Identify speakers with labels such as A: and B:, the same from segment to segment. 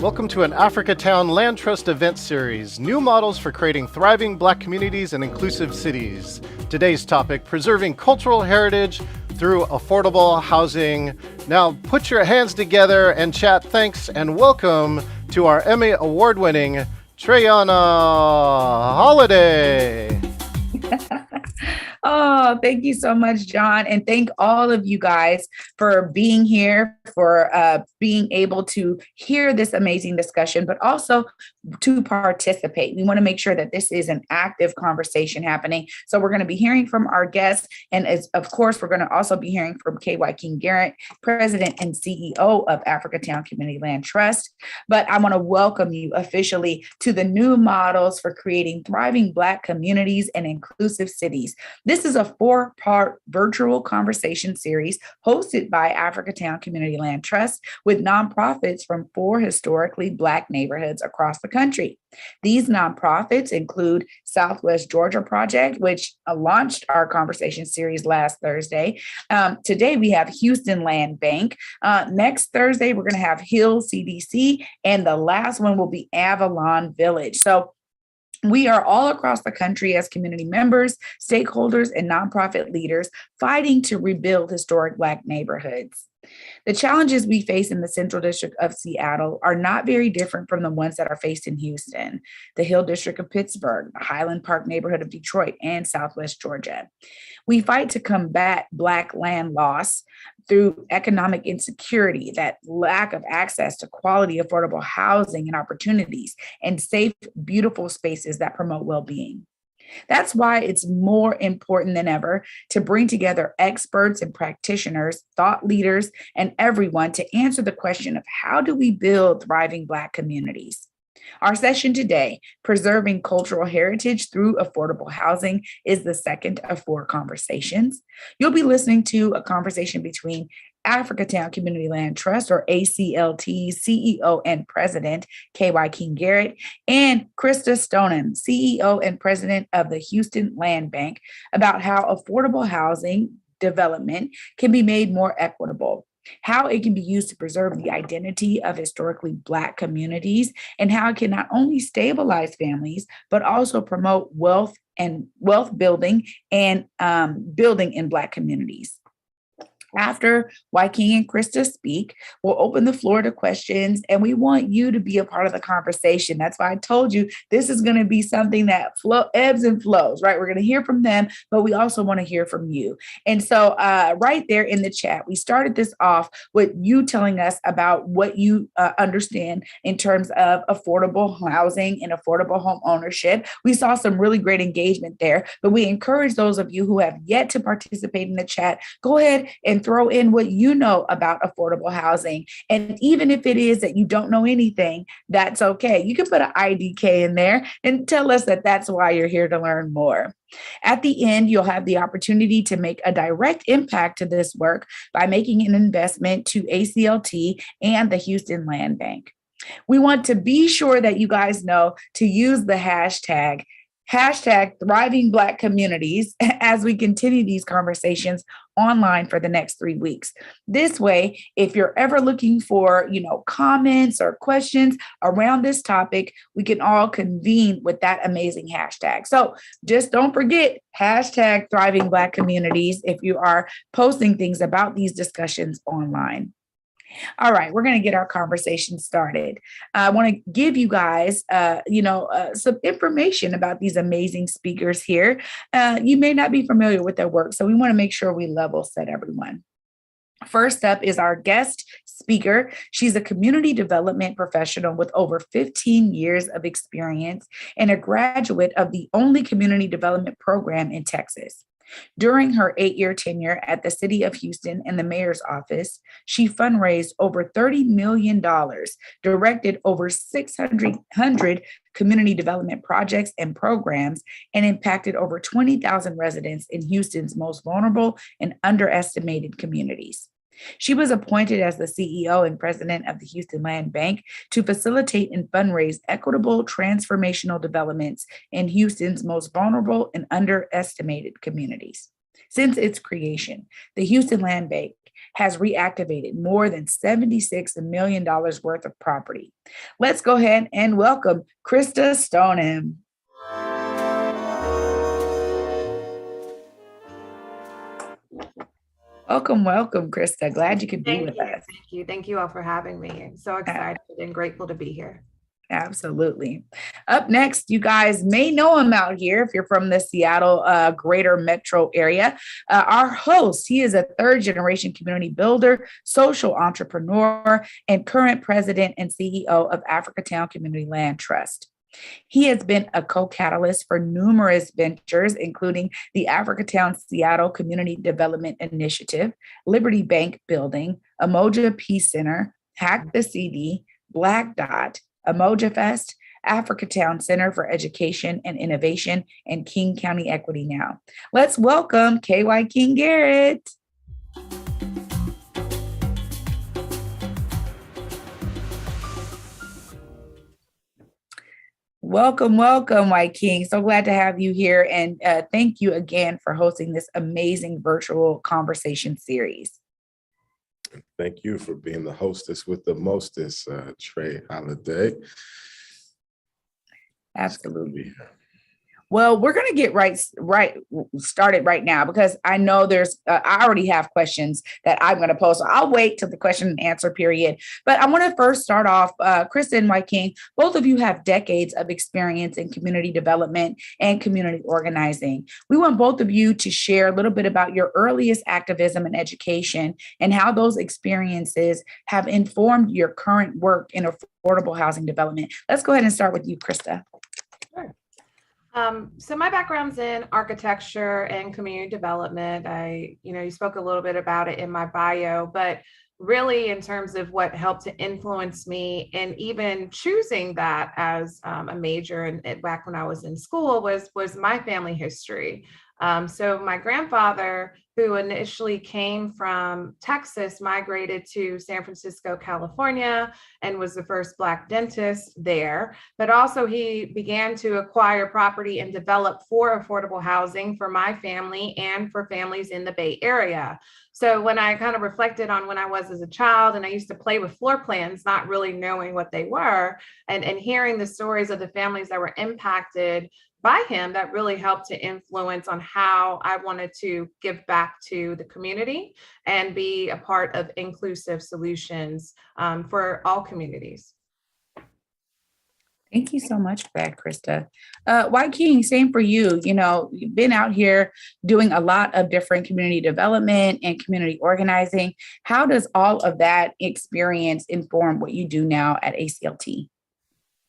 A: Welcome to an Africatown Land Trust event series, new models for creating thriving Black communities and inclusive cities. Today's topic, preserving cultural heritage through affordable housing. Now put your hands together and chat. Thanks and welcome to our Emmy award-winning Trayana Holiday.
B: Oh, thank you so much, John. And thank all of you guys for being here, for being able to hear this amazing discussion, but also to participate. We want to make sure that this is an active conversation happening. So we're going to be hearing from our guests. And of course, we're going to also be hearing from Wyking, Garrett, President and CEO of Africatown Community Land Trust. But I want to welcome you officially to the new models for creating thriving Black communities and inclusive cities. This is a 4-part virtual conversation series hosted by Africatown Community Land Trust with nonprofits from 4 historically Black neighborhoods across the country. These nonprofits include Southwest Georgia Project, which launched our conversation series last Thursday. Today we have Houston Land Bank. Next Thursday, we're going to have Hill CDC, and the last one will be Avalon Village. So we are all across the country as community members, stakeholders, and nonprofit leaders fighting to rebuild historic Black neighborhoods. The challenges we face in the Central District of Seattle are not very different from the ones that are faced in Houston, the Hill District of Pittsburgh, the Highland Park neighborhood of Detroit, and Southwest Georgia. We fight to combat Black land loss through economic insecurity, that lack of access to quality, affordable housing and opportunities, and safe, beautiful spaces that promote well-being. That's why it's more important than ever to bring together experts and practitioners, thought leaders, and everyone to answer the question of how do we build thriving Black communities? Our session today, Preserving Cultural Heritage Through Affordable Housing, is the second of 4 conversations. You'll be listening to a conversation between Africatown Community Land Trust, or ACLT, CEO and President, Wyking Garrett, and Christa Stoneham, CEO and President of the Houston Land Bank, about how affordable housing development can be made more equitable, how it can be used to preserve the identity of historically Black communities, and how it can not only stabilize families, but also promote wealth building and building in Black communities. After Wyking and Christa speak, we'll open the floor to questions, and we want you to be a part of the conversation. That's why I told you this is going to be something that ebbs and flows, right? We're going to hear from them, but we also want to hear from you. And so right there in the chat, we started this off with you telling us about what you understand in terms of affordable housing and affordable home ownership. We saw some really great engagement there, but we encourage those of you who have yet to participate in the chat, go ahead and throw in what you know about affordable housing. And even if it is that you don't know anything, that's okay. You can put an IDK in there and tell us that that's why you're here to learn more. At the end, you'll have the opportunity to make a direct impact to this work by making an investment to ACLT and the Houston Land Bank. We want to be sure that you guys know to use the hashtag Thriving Black Communities as we continue these conversations online for the next 3 weeks. This way, if you're ever looking for, comments or questions around this topic, we can all convene with that amazing hashtag. So just don't forget #Thriving Black Communities if you are posting things about these discussions online. All right, we're going to get our conversation started. I want to give you guys, some information about these amazing speakers here. You may not be familiar with their work, so we want to make sure we level set everyone. First up is our guest speaker. She's a community development professional with over 15 years of experience and a graduate of the only community development program in Texas. During her 8-year tenure at the City of Houston and the Mayor's Office, she fundraised over $30 million, directed over 600 community development projects and programs, and impacted over 20,000 residents in Houston's most vulnerable and underestimated communities. She was appointed as the CEO and president of the Houston Land Bank to facilitate and fundraise equitable transformational developments in Houston's most vulnerable and underestimated communities. Since its creation, the Houston Land Bank has reactivated more than $76 million worth of property. Let's go ahead and welcome Christa Stoneham. Welcome, Christa. Glad you could be with us.
C: Thank you. Thank you all for having me. I'm so excited and grateful to be here.
B: Absolutely. Up next, you guys may know him out here if you're from the Seattle greater metro area. Our host, he is a third generation community builder, social entrepreneur, and current president and CEO of Africatown Community Land Trust. He has been a co-catalyst for numerous ventures, including the Africatown Seattle Community Development Initiative, Liberty Bank Building, Umoja Peace Center, Hack the CD, Black Dot, Umoja Fest, Africatown Center for Education and Innovation, and King County Equity Now. Let's welcome Wyking Garrett. Welcome, Wyking. So glad to have you here. And thank you again for hosting this amazing virtual conversation series.
D: Thank you for being the hostess with the mostest, Trey Holiday.
B: Absolutely. Well, we're going to get right started right now, because I know I already have questions that I'm going to pose. So I'll wait till the question and answer period. But I want to first start off, Christa and Wyking, both of you have decades of experience in community development and community organizing. We want both of you to share a little bit about your earliest activism and education and how those experiences have informed your current work in affordable housing development. Let's go ahead and start with you, Christa.
C: Sure. So my background's in architecture and community development. You spoke a little bit about it in my bio, but really in terms of what helped to influence me and even choosing that as a major and back when I was in school was my family history. So my grandfather, who initially came from Texas, migrated to San Francisco, California, and was the first Black dentist there. But also he began to acquire property and develop for affordable housing for my family and for families in the Bay Area. So when I kind of reflected on when I was as a child, and I used to play with floor plans, not really knowing what they were, and hearing the stories of the families that were impacted by him, that really helped to influence on how I wanted to give back to the community and be a part of inclusive solutions for all communities.
B: Thank you so much for that, Christa. Wyking, same for you. You've been out here doing a lot of different community development and community organizing. How does all of that experience inform what you do now at ACLT?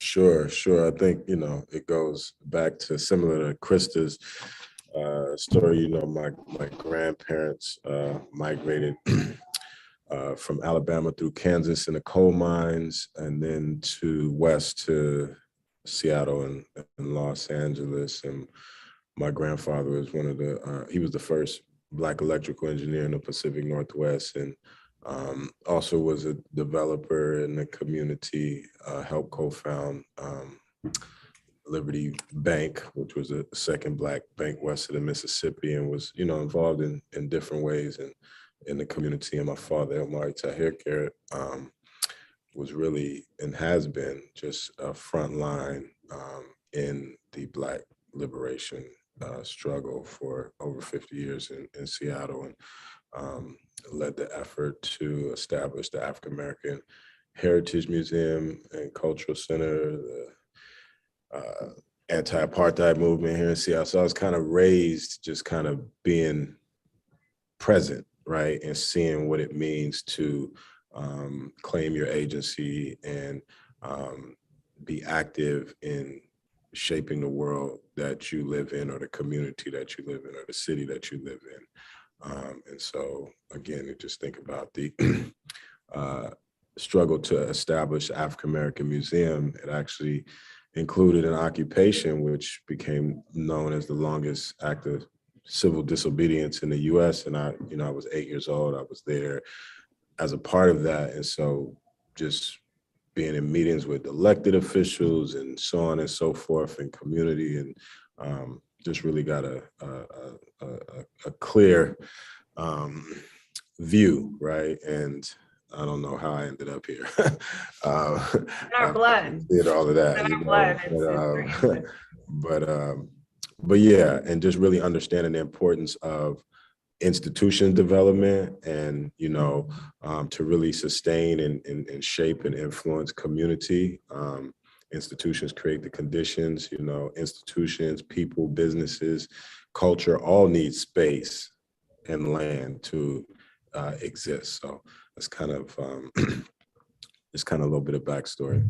D: Sure. I think, it goes back to similar to Christa's story. My grandparents migrated from Alabama through Kansas in the coal mines, and then west to Seattle and Los Angeles. And my grandfather was he was the first Black electrical engineer in the Pacific Northwest, and also was a developer in the community, helped co-found Liberty Bank, which was a second Black bank west of the Mississippi, and was, involved in different ways in the community. And my father, Elmari Tahir Garrett, was really and has been just a front line in the Black liberation struggle for over 50 years in Seattle, and led the effort to establish the African American Heritage Museum and Cultural Center, the anti-apartheid movement here in Seattle. So I was kind of raised just kind of being present, right, and seeing what it means to claim your agency and be active in shaping the world that you live in, or the community that you live in, or the city that you live in. And so, again, just think about the struggle to establish the African American Museum. It actually included an occupation which became known as the longest act of civil disobedience in the U.S. And I was 8 years old. I was there as a part of that. And so just being in meetings with elected officials and so on and so forth, and community, and just really got a clear view, right? And I don't know how I ended up here.
C: In our blood.
D: Did all of that,
C: In
D: you
C: our
D: know.
C: blood. It's very
D: But yeah, and just really understanding the importance of institution development and, you know, to really sustain and shape and influence community. Institutions create the conditions, you know, institutions, people, businesses, culture all need space and land to exist. So that's kind of it's kind of a little bit of backstory.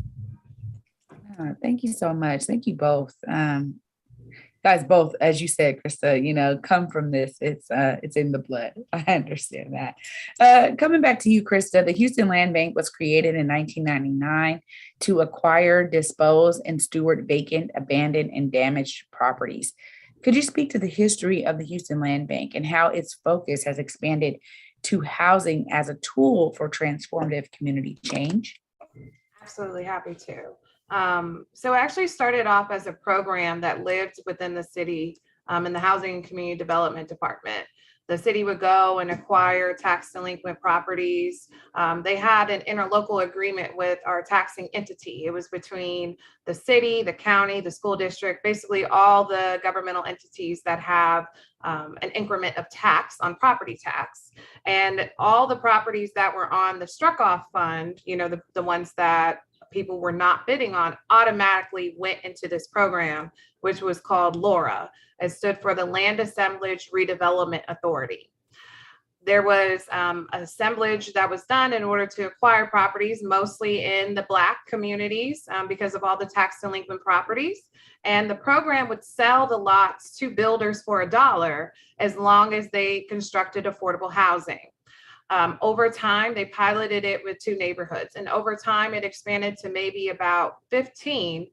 B: Thank you so much. Thank you both. Guys, both, as you said, Christa, you know, come from this. It's in the blood. I understand that. Coming back to you, Christa, the Houston Land Bank was created in 1999 to acquire, dispose, and steward vacant, abandoned, and damaged properties. Could you speak to the history of the Houston Land Bank and how its focus has expanded to housing as a tool for transformative community change?
C: Absolutely happy to. So it actually started off as a program that lived within the city in the Housing and Community Development Department. The city would go and acquire tax delinquent properties. They had an interlocal agreement with our taxing entity. It was between the city, the county, the school district, basically all the governmental entities that have an increment of tax on property tax. And all the properties that were on the struck off fund, you know, the ones that people were not bidding on, automatically went into this program, which was called LAURA. It stood for the Land Assemblage Redevelopment Authority. There was an assemblage that was done in order to acquire properties, mostly in the Black communities because of all the tax delinquent properties. And the program would sell the lots to builders for $1 as long as they constructed affordable housing. Over time, they piloted it with 2 neighborhoods, and over time it expanded to maybe about 15.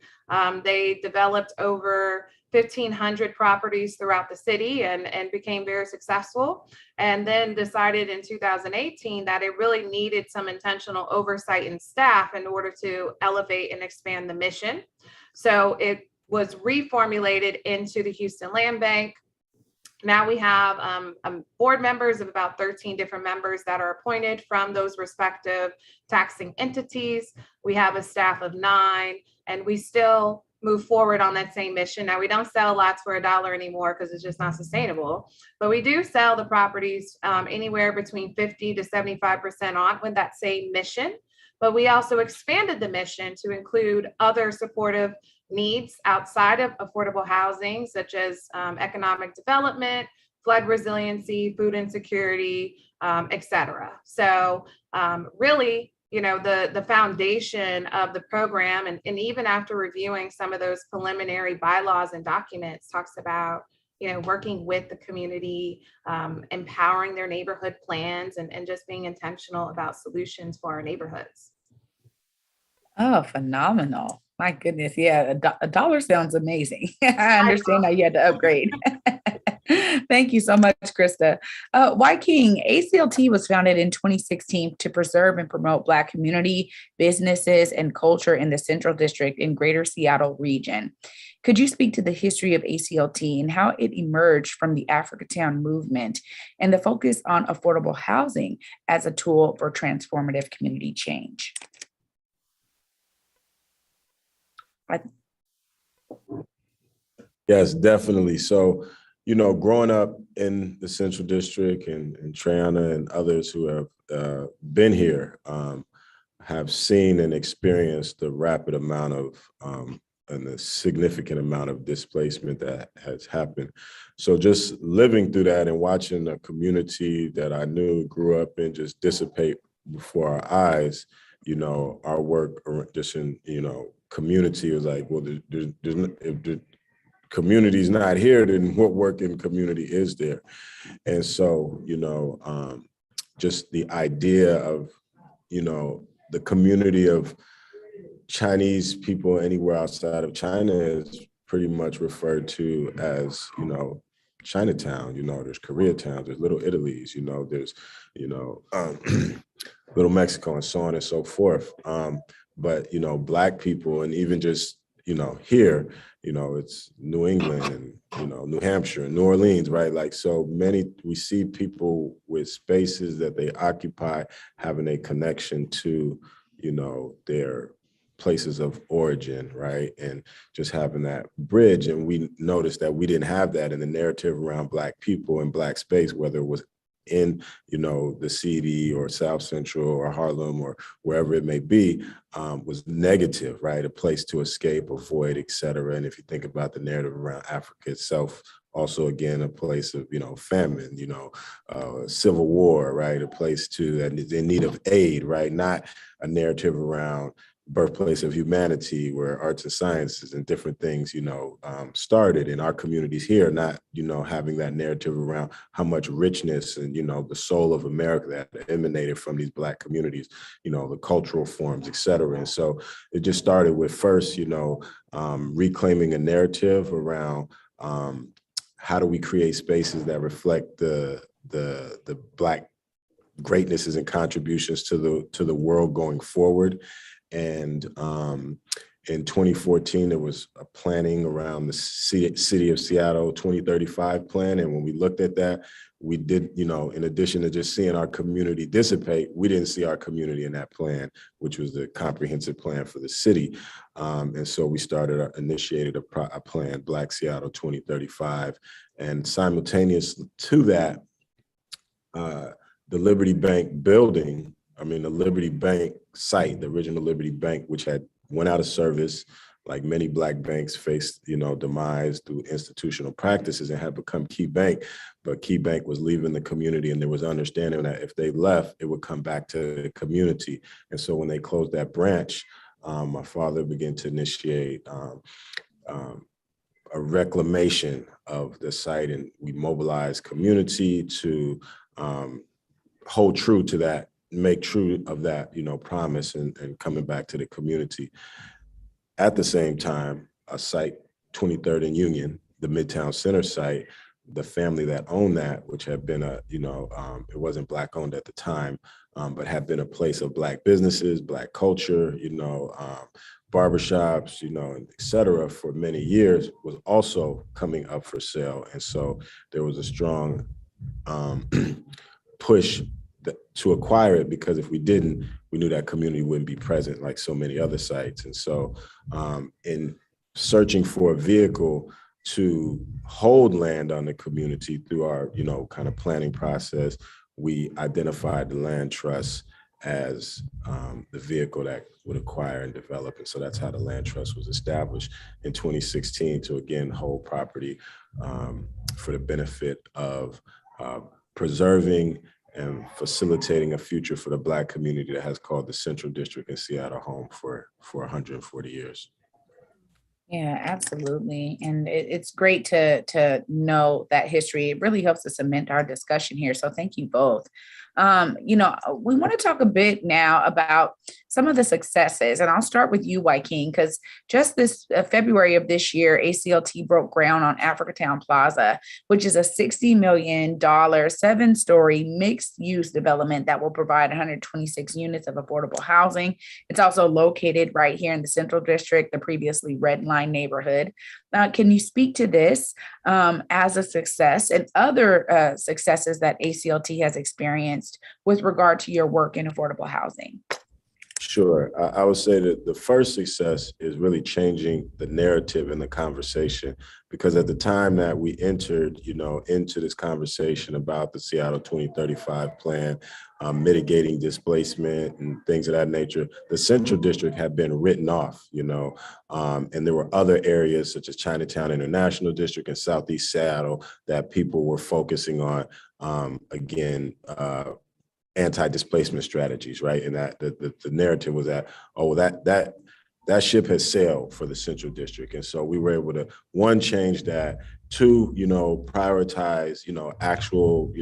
C: They developed over 1,500 properties throughout the city and became very successful, and then decided in 2018 that it really needed some intentional oversight and staff in order to elevate and expand the mission. So it was reformulated into the Houston Land Bank. Now we have board members of about 13 different members that are appointed from those respective taxing entities. We have a staff of 9, and we still move forward on that same mission. Now, we don't sell lots for $1 anymore because it's just not sustainable, but we do sell the properties anywhere between 50 to 75% on with that same mission. But we also expanded the mission to include other supportive needs outside of affordable housing, such as economic development, flood resiliency, food insecurity, et cetera. So really, you know, the foundation of the program, and even after reviewing some of those preliminary bylaws and documents, talks about, you know, working with the community, empowering their neighborhood plans, and just being intentional about solutions for our neighborhoods.
B: Oh, phenomenal. My goodness. Yeah, $1 sounds amazing. I understand how you had to upgrade. Thank you so much, Christa. Wyking, ACLT was founded in 2016 to preserve and promote Black community, businesses, and culture in the Central District in Greater Seattle region. Could you speak to the history of ACLT and how it emerged from the Africatown movement and the focus on affordable housing as a tool for transformative community change?
D: Yes, definitely. So, you know, growing up in the Central District and Triana and others who have been here have seen and experienced the rapid amount of and the significant amount of displacement that has happened. So just living through that and watching a community that I knew, grew up in, just dissipate before our eyes, you know, our work just in, you know, community was like, well, if the community's not here, then what work in community is there? And so, you know, just the idea of, you know, the community of Chinese people anywhere outside of China is pretty much referred to as, you know, Chinatown. You know, there's Koreatown, there's Little Italy's, you know, there's, you know, Little Mexico and so on and so forth. But, you know, Black people and even just here, it's New England and, New Hampshire and New Orleans, right? Like so many, we see people with spaces that they occupy having a connection to, their places of origin, right? And just having that bridge. And we noticed that we didn't have that in the narrative around Black people and Black space, whether it was in, the CD or South Central or Harlem or wherever it may be, was negative, right? A place to escape, avoid, et cetera. And if you think about the narrative around Africa itself, also, again, a place of, famine, civil war, right? A place that is in need of aid, right? Not a narrative around birthplace of humanity where arts and sciences and different things, started in our communities here, not, having that narrative around how much richness and, the soul of America that emanated from these Black communities, the cultural forms, et cetera. And so it just started with first, reclaiming a narrative around how do we create spaces that reflect the Black greatnesses and contributions to the world going forward. And in 2014, there was a planning around the City of Seattle 2035 plan. And when we looked at that, we did, in addition to just seeing our community dissipate, we didn't see our community in that plan, which was the comprehensive plan for the city. And so we initiated a plan, Black Seattle 2035. And simultaneous to that, the Liberty Bank building, the Liberty Bank site, the original Liberty Bank, which had went out of service, like many Black banks faced, demise through institutional practices and had become Key Bank. But Key Bank was leaving the community, and there was understanding that if they left, it would come back to the community. And so when they closed that branch, my father began to initiate a reclamation of the site, and we mobilized community to hold true to that, make true of that, promise and coming back to the community. At the same time, a site, 23rd and Union, the Midtown Center site, the family that owned that, which had been it wasn't Black owned at the time, but had been a place of Black businesses, Black culture, barbershops, et cetera, for many years, was also coming up for sale. And so there was a strong push to acquire it, because if we didn't, we knew that community wouldn't be present like so many other sites. And so in searching for a vehicle to hold land on the community through our, kind of planning process, we identified the land trust as the vehicle that would acquire and develop. And so that's how the land trust was established in 2016 to, again, hold property for the benefit of preserving and facilitating a future for the Black community that has called the Central District in Seattle home for 140 years.
B: Yeah, absolutely. And it's great to know that history. It really helps to cement our discussion here. So thank you both. We want to talk a bit now about some of the successes, and I'll start with you, Wyking, because just this February of this year, ACLT broke ground on Africatown Plaza, which is a $60 million, 7-story mixed-use development that will provide 126 units of affordable housing. It's also located right here in the Central District, the previously Red Line neighborhood. Can you speak to this as a success and other successes that ACLT has experienced with regard to your work in affordable housing?
D: Sure. I would say that the first success is really changing the narrative and the conversation, because at the time that we entered, into this conversation about the Seattle 2035 plan, mitigating displacement and things of that nature, the Central District had been written off, and there were other areas such as Chinatown International District and Southeast Seattle that people were focusing on, anti-displacement strategies, right? And that the narrative was that, that ship has sailed for the Central District. And so we were able to, one, change that, two, prioritize, actual,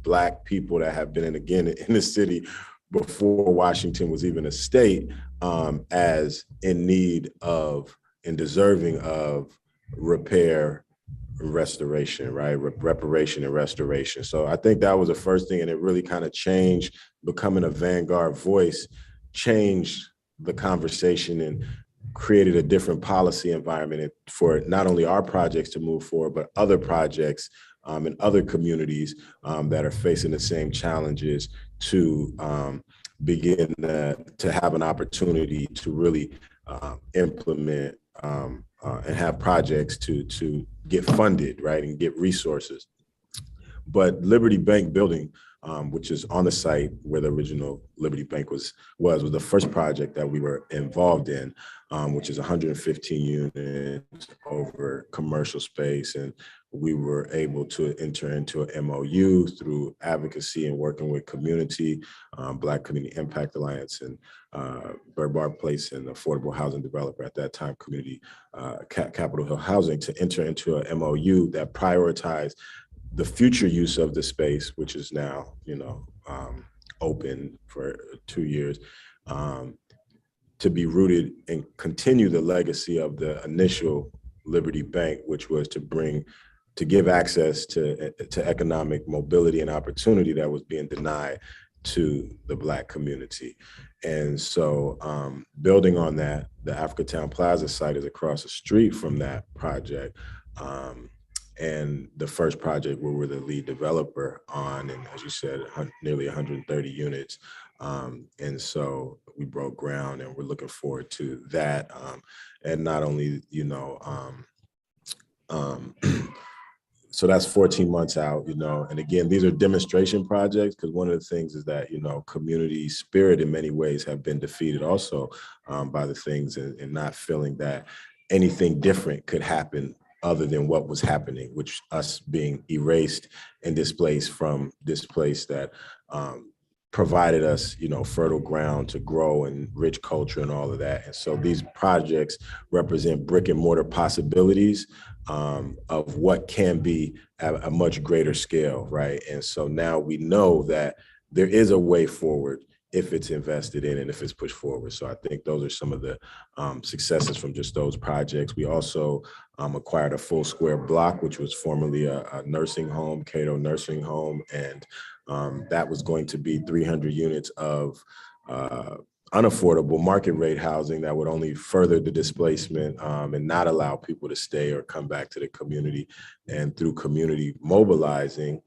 D: Black people that have been in the city before Washington was even a state, as in need of and deserving of repair, restoration, right? Reparation and restoration. So I think that was the first thing, and it really kind of changed, becoming a vanguard voice, changed the conversation and created a different policy environment for not only our projects to move forward, but other projects in other communities that are facing the same challenges to begin to have an opportunity to really implement and have projects to get funded, right, and get resources. But Liberty Bank building, which is on the site where the original Liberty Bank was the first project that we were involved in, which is 115 units over commercial space. And we were able to enter into an MOU through advocacy and working with community, Black Community Impact Alliance and Bird Bar Place and affordable housing developer at that time, Community Capitol Hill Housing, to enter into a MOU that prioritized the future use of the space, which is now, open for 2 years, to be rooted and continue the legacy of the initial Liberty Bank, which was to give access to economic mobility and opportunity that was being denied to the Black community. And so building on that, the Africatown Plaza site is across the street from that project. And the first project where we're the lead developer on, and as you said, nearly 130 units. And so we broke ground and we're looking forward to that. And not only, so that's 14 months out, and again, these are demonstration projects because one of the things is that, community spirit in many ways have been defeated also by the things and not feeling that anything different could happen other than what was happening, which us being erased and displaced from this place that provided us, fertile ground to grow and rich culture and all of that. And so these projects represent brick and mortar possibilities of what can be at a much greater scale, right? And so now we know that there is a way forward if it's invested in and if it's pushed forward. So I think those are some of the successes from just those projects. We also acquired a full square block, which was formerly a nursing home, Cato Nursing Home. And that was going to be 300 units of unaffordable market rate housing that would only further the displacement and not allow people to stay or come back to the community. And through community mobilizing,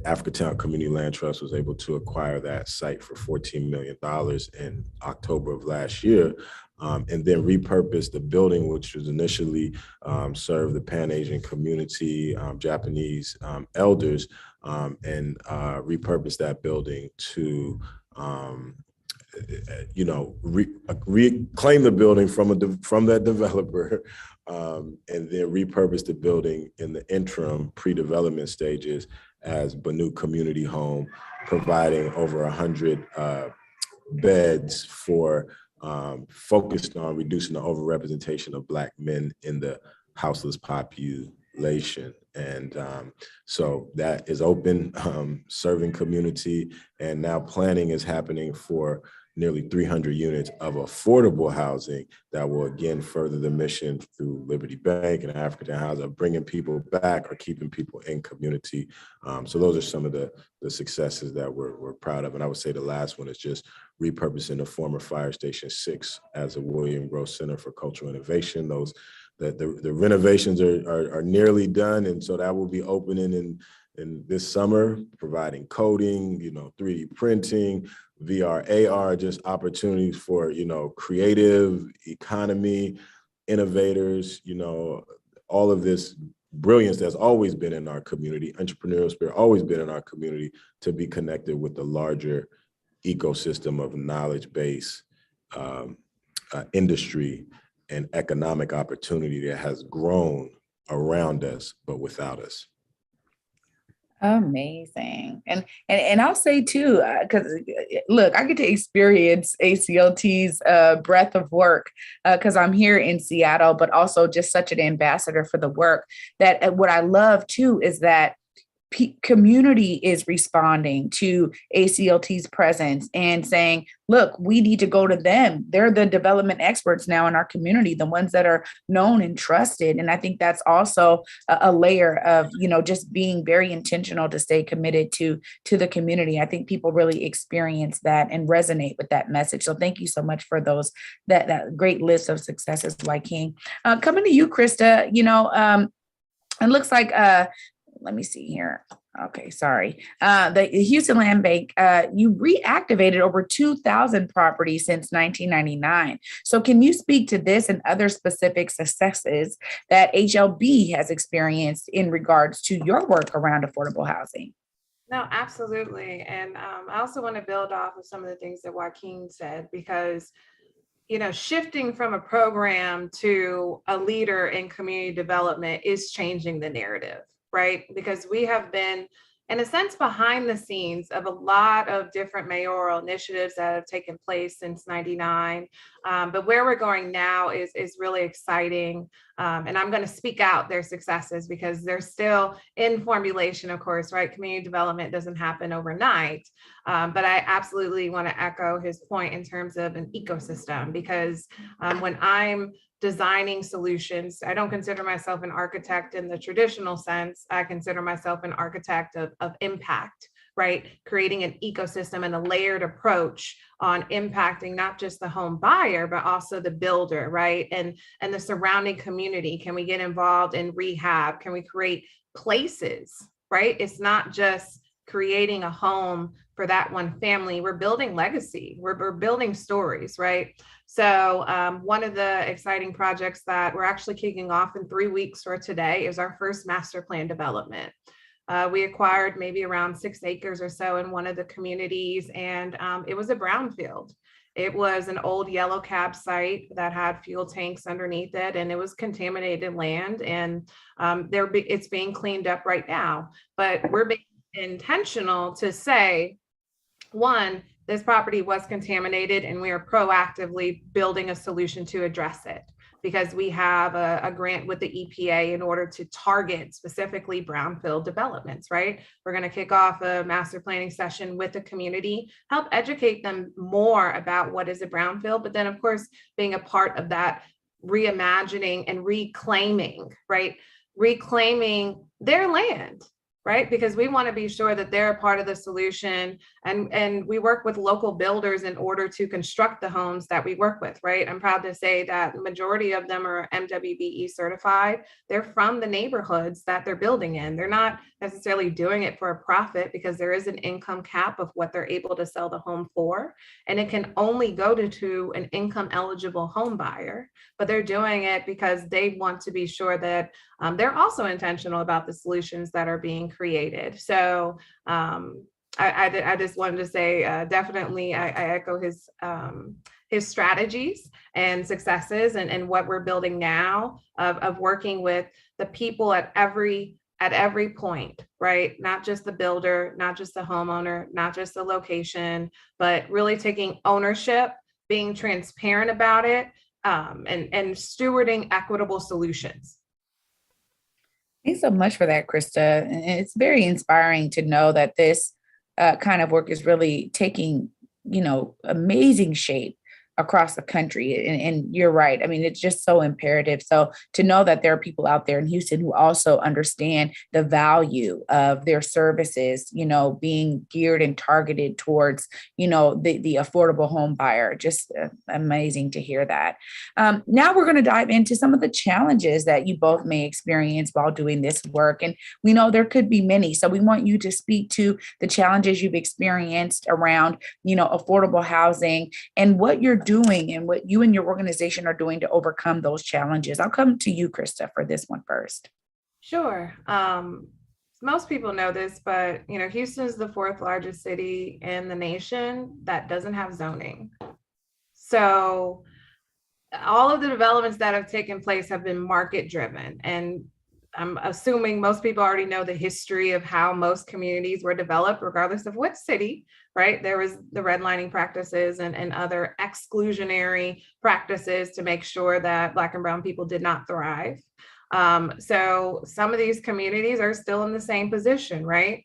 D: Africatown Community Land Trust was able to acquire that site for $14 million in October of last year, and then repurpose the building, which was initially served the Pan-Asian community, Japanese elders, and repurpose that building to reclaim the building from that developer, and then repurpose the building in the interim pre-development stages as Banu Community Home, providing over 100 beds for focused on reducing the overrepresentation of Black men in the houseless population. And so that is open, serving community, and now planning is happening for nearly 300 units of affordable housing that will again further the mission through Liberty Bank and Africatown Housing of bringing people back or keeping people in community. So those are some of the successes that we're proud of. And I would say the last one is just repurposing the former Fire Station 6 as a William Gross Center for Cultural Innovation. The renovations are nearly done, and so that will be opening in this summer, providing coding, 3D printing, VR, AR, just opportunities for, creative economy, innovators, all of this brilliance that's always been in our community, entrepreneurial spirit always been in our community, to be connected with the larger ecosystem of knowledge-based industry and economic opportunity that has grown around us, but without us.
B: Amazing. And I'll say too, because look, I get to experience ACLT's breadth of work because I'm here in Seattle, but also just such an ambassador for the work. That what I love too is that community is responding to ACLT's presence and saying, look, we need to go to them. They're the development experts now in our community, the ones that are known and trusted. And I think that's also a layer of, just being very intentional to stay committed to the community. I think people really experience that and resonate with that message. So thank you so much for that great list of successes, Wyking. Coming to you, Christa, it looks like, let me see here. Okay, sorry. The Houston Land Bank, you reactivated over 2,000 properties since 1999. So can you speak to this and other specific successes that HLB has experienced in regards to your work around affordable housing?
C: No, absolutely. And I also want to build off of some of the things that Wyking said, because shifting from a program to a leader in community development is changing the narrative, right? Because we have been, in a sense, behind the scenes of a lot of different mayoral initiatives that have taken place since '99. But where we're going now is really exciting. And I'm going to speak out their successes because they're still in formulation, of course, right? Community development doesn't happen overnight. But I absolutely want to echo his point in terms of an ecosystem, because when I'm designing solutions, I don't consider myself an architect in the traditional sense. I consider myself an architect of impact, right? Creating an ecosystem and a layered approach on impacting not just the home buyer, but also the builder, right? And the surrounding community. Can we get involved in rehab? Can we create places, right? It's not just creating a home for that one family. We're building legacy. We're building stories, right? So one of the exciting projects that we're actually kicking off in 3 weeks for today is our first master plan development. We acquired maybe around 6 acres or so in one of the communities, and it was a brownfield. It was an old yellow cab site that had fuel tanks underneath it, and it was contaminated land, and it's being cleaned up right now. But we're being intentional to say, one, this property was contaminated and we are proactively building a solution to address it, because we have a grant with the EPA in order to target specifically brownfield developments, right? We're going to kick off a master planning session with the community, help educate them more about what is a brownfield, but then of course, being a part of that reimagining and reclaiming, right? Reclaiming their land, right? Because we want to be sure that they're a part of the solution. And we work with local builders in order to construct the homes that we work with, right? I'm proud to say that the majority of them are MWBE certified. They're from the neighborhoods that they're building in. They're not necessarily doing it for a profit, because there is an income cap of what they're able to sell the home for. And it can only go to an income eligible home buyer, but they're doing it because they want to be sure that they're also intentional about the solutions that are being created. So I just wanted to say, definitely, I echo his strategies and successes and what we're building now of working with the people at every point, right? Not just the builder, not just the homeowner, not just the location, but really taking ownership, being transparent about it, and stewarding equitable solutions.
B: Thanks so much for that, Christa. And it's very inspiring to know that this kind of work is really taking, amazing shape across the country. And you're right. I mean, it's just so imperative. So to know that there are people out there in Houston who also understand the value of their services, being geared and targeted towards, the affordable home buyer, just amazing to hear that. Now we're going to dive into some of the challenges that you both may experience while doing this work. And we know there could be many. So we want you to speak to the challenges you've experienced around, affordable housing and what you're doing and what you and your organization are doing to overcome those challenges. I'll come to you, Christa, for this one first.
C: Sure. Most people know this, but Houston is the 4th largest city in the nation that doesn't have zoning. So all of the developments that have taken place have been market driven. And I'm assuming most people already know the history of how most communities were developed, regardless of what city, right? There was the redlining practices and other exclusionary practices to make sure that Black and brown people did not thrive. So some of these communities are still in the same position, right?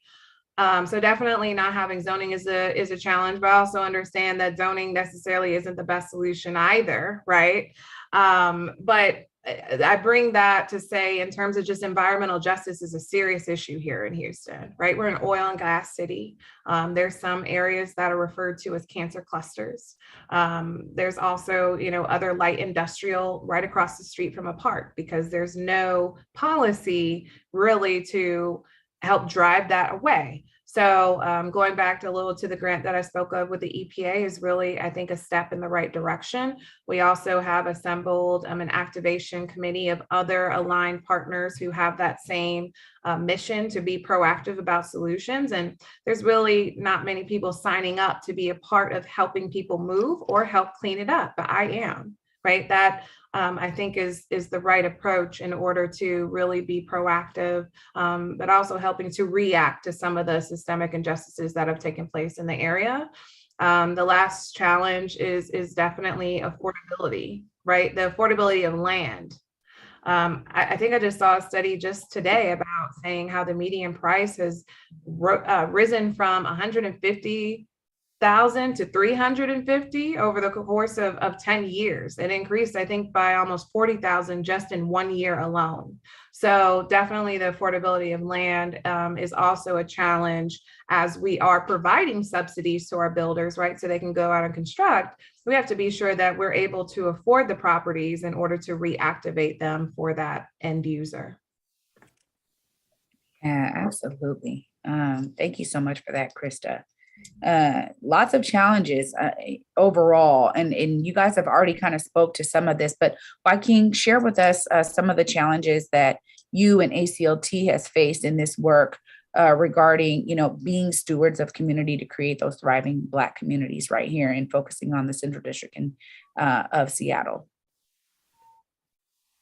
C: So definitely not having zoning is a challenge, but I also understand that zoning necessarily isn't the best solution either, right? But I bring that to say, in terms of just environmental justice is a serious issue here in Houston, right? We're an oil and gas city. There's some areas that are referred to as cancer clusters. There's also, other light industrial right across the street from a park, because there's no policy really to help drive that away. So going back to a little to the grant that I spoke of with the EPA is really, I think, a step in the right direction. We also have assembled an activation committee of other aligned partners who have that same mission to be proactive about solutions. And there's really not many people signing up to be a part of helping people move or help clean it up, but I am, right? That I think is the right approach in order to really be proactive, but also helping to react to some of the systemic injustices that have taken place in the area. The last challenge is definitely affordability, right? The affordability of land. I think I just saw a study just today about saying how the median price has risen from 150,000 to 350 over the course of 10 years. It increased, I think, by almost 40,000 just in 1 year alone. So definitely the affordability of land is also a challenge, as we are providing subsidies to our builders, right? So they can go out and construct. We have to be sure that we're able to afford the properties in order to reactivate them for that end user.
B: Yeah, absolutely. Thank you so much for that, Christa. Lots of challenges overall, and you guys have already kind of spoke to some of this, but Wyking, share with us some of the challenges that you and ACLT has faced in this work regarding, being stewards of community to create those thriving Black communities right here, and focusing on the Central District of Seattle.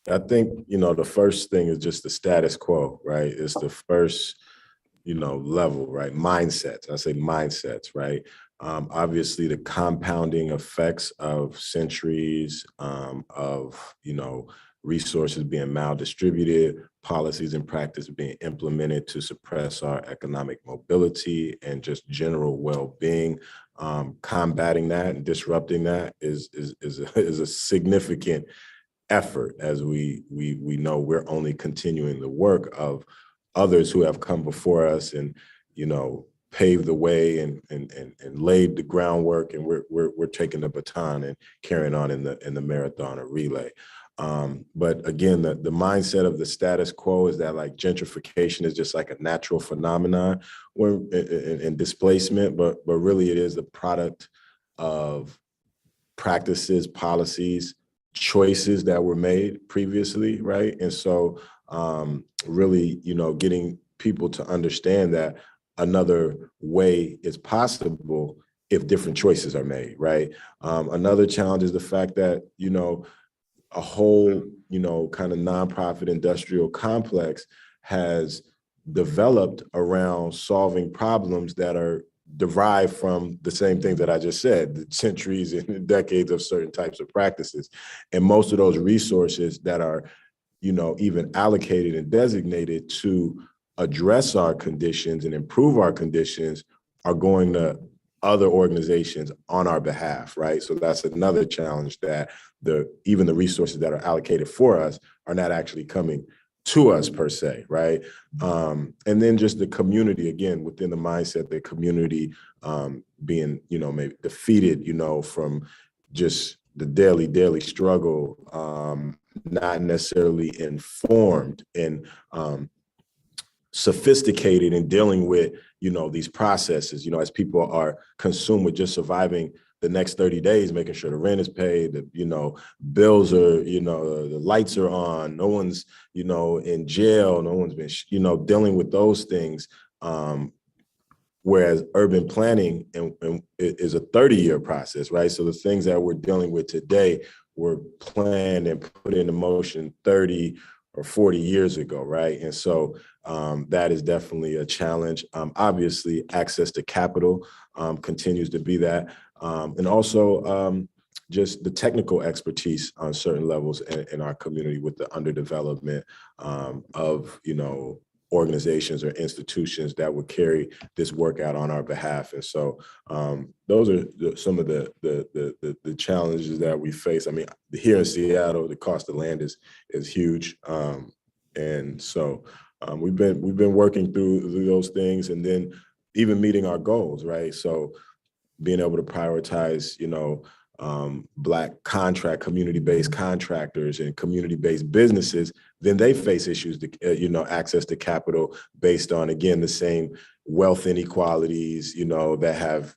D: I think, the first thing is just the status quo, right? It's the first level, right? Mindsets. I say mindsets, right? Obviously, the compounding effects of centuries of, resources being maldistributed, policies and practice being implemented to suppress our economic mobility and just general well-being. Combating that and disrupting that is a significant effort, as we know we're only continuing the work of others who have come before us and, paved the way and laid the groundwork, and we're taking the baton and carrying on in the marathon or relay. But again, the mindset of the status quo is that like gentrification is just like a natural phenomenon and displacement, but really it is the product of practices, policies, choices that were made previously, right? And so really, getting people to understand that another way is possible if different choices are made, right? Another challenge is the fact that, a whole, kind of nonprofit industrial complex has developed around solving problems that are derived from the same things that I just said, the centuries and decades of certain types of practices. And most of those resources that are, even allocated and designated to address our conditions and improve our conditions are going to other organizations on our behalf, right? So that's another challenge, that even the resources that are allocated for us are not actually coming to us per se, right? And then just the community, again, within the mindset, the community being, maybe defeated, from just the daily struggle, not necessarily informed and sophisticated in dealing with, these processes, as people are consumed with just surviving the next 30 days, making sure the rent is paid, the, bills are, the lights are on, no one's, in jail, no one's been, dealing with those things. Whereas urban planning is a 30-year process, right? So the things that we're dealing with today were planned and put into motion 30 or 40 years ago, right? And so that is definitely a challenge. Obviously, access to capital continues to be that. And also, just the technical expertise on certain levels in our community with the underdevelopment of, organizations or institutions that would carry this work out on our behalf. And so those are some of the challenges that we face. I mean, here in Seattle, the cost of land is huge. And so we've been working through those things, and then even meeting our goals, right? So being able to prioritize, Black community-based contractors and community-based businesses, then they face issues to, access to capital based on, again, the same wealth inequalities, that have,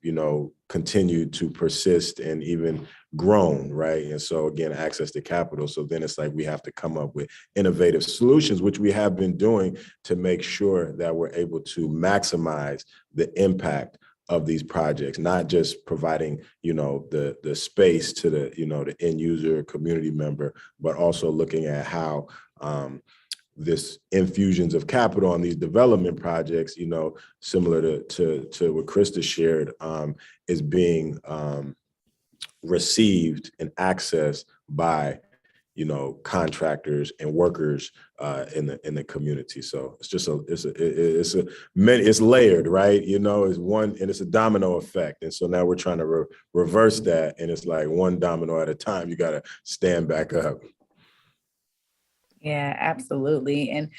D: continued to persist and even grown, right? And so again, access to capital. So then it's like we have to come up with innovative solutions, which we have been doing to make sure that we're able to maximize the impact of these projects, not just providing, the space to the, the end user community member, but also looking at how this infusions of capital on these development projects, similar to what Christa shared, is being received and accessed by, contractors and workers in the community. So it's just it's layered, right? It's one, and it's a domino effect. And so now we're trying to reverse that, and it's like one domino at a time. You got to stand back up.
B: Yeah, absolutely. And,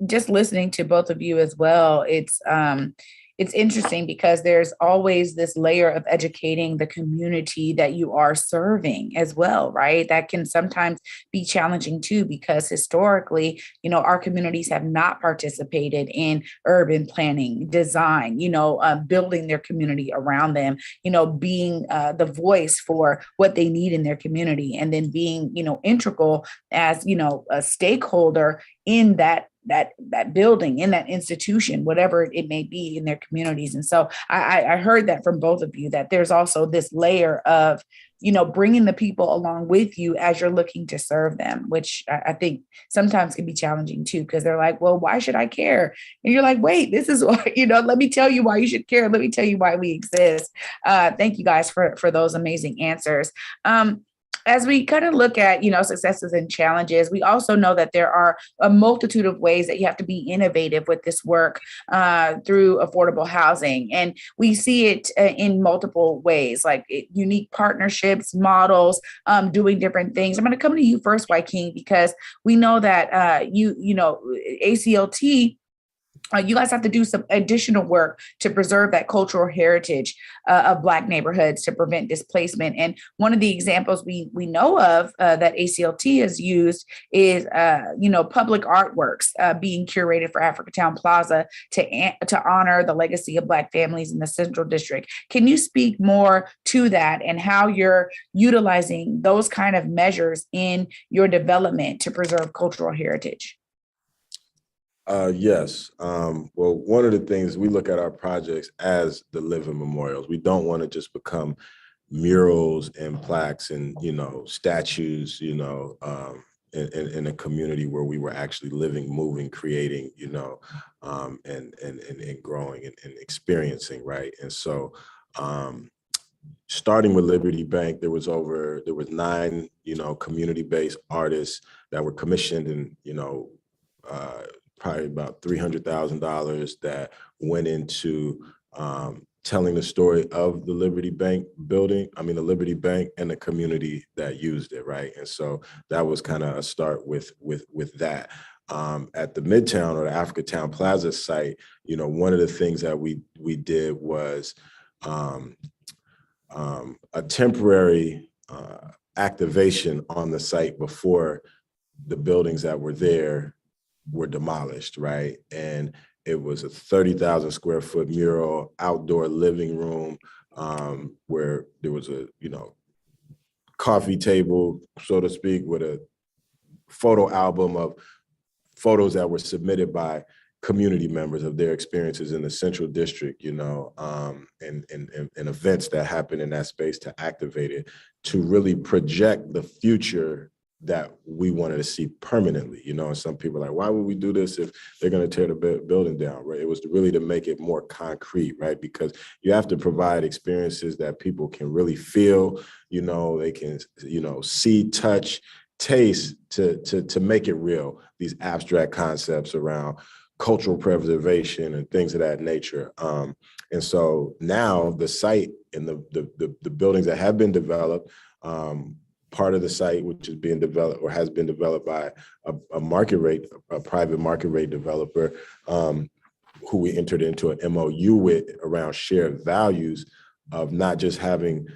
B: just listening to both of you as well, it's interesting because there's always this layer of educating the community that you are serving as well, right? That can sometimes be challenging too, because historically, our communities have not participated in urban planning, design, building their community around them, being the voice for what they need in their community, and then being, integral as, a stakeholder in that building, in that institution, whatever it may be in their communities. And so I heard that from both of you, that there's also this layer of, bringing the people along with you as you're looking to serve them, which I think sometimes can be challenging too, because they're like, well, why should I care? And you're like, wait, this is why, let me tell you why you should care. Let me tell you why we exist. Thank you guys for those amazing answers. As we kind of look at, successes and challenges, we also know that there are a multitude of ways that you have to be innovative with this work through affordable housing. And we see it in multiple ways, like unique partnerships, models, doing different things. I'm going to come to you first, Wyking, because we know that ACLT, you guys have to do some additional work to preserve that cultural heritage of Black neighborhoods to prevent displacement. And one of the examples we know of that ACLT has used is, public artworks being curated for Africatown Plaza to honor the legacy of Black families in the Central District. Can you speak more to that and how you're utilizing those kind of measures in your development to preserve cultural heritage?
D: Yes. Well, one of the things, we look at our projects as the living memorials. We don't want to just become murals and plaques and, statues, in a community where we were actually living, moving, creating, and growing and experiencing, right? And so starting with Liberty Bank, there was 9, community-based artists that were commissioned, and, probably about $300,000 that went into telling the story of the Liberty Bank building, the Liberty Bank and the community that used it, right? And so that was kind of a start with that. At the Midtown or the Africatown Plaza site, one of the things that we did was a temporary activation on the site before the buildings that were there were demolished, right? And it was a 30,000 square foot mural, outdoor living room, where there was a, coffee table, so to speak, with a photo album of photos that were submitted by community members of their experiences in the Central District, and events that happened in that space to activate it, to really project the future that we wanted to see permanently, and some people are like, why would we do this if they're going to tear the building down, right? It was really to make it more concrete, right? Because you have to provide experiences that people can really feel, they can, see, touch, taste to make it real, these abstract concepts around cultural preservation and things of that nature. And so now the site and the buildings that have been developed, part of the site, which is being developed or has been developed by a private market rate developer, who we entered into an MOU with around shared values of not just having,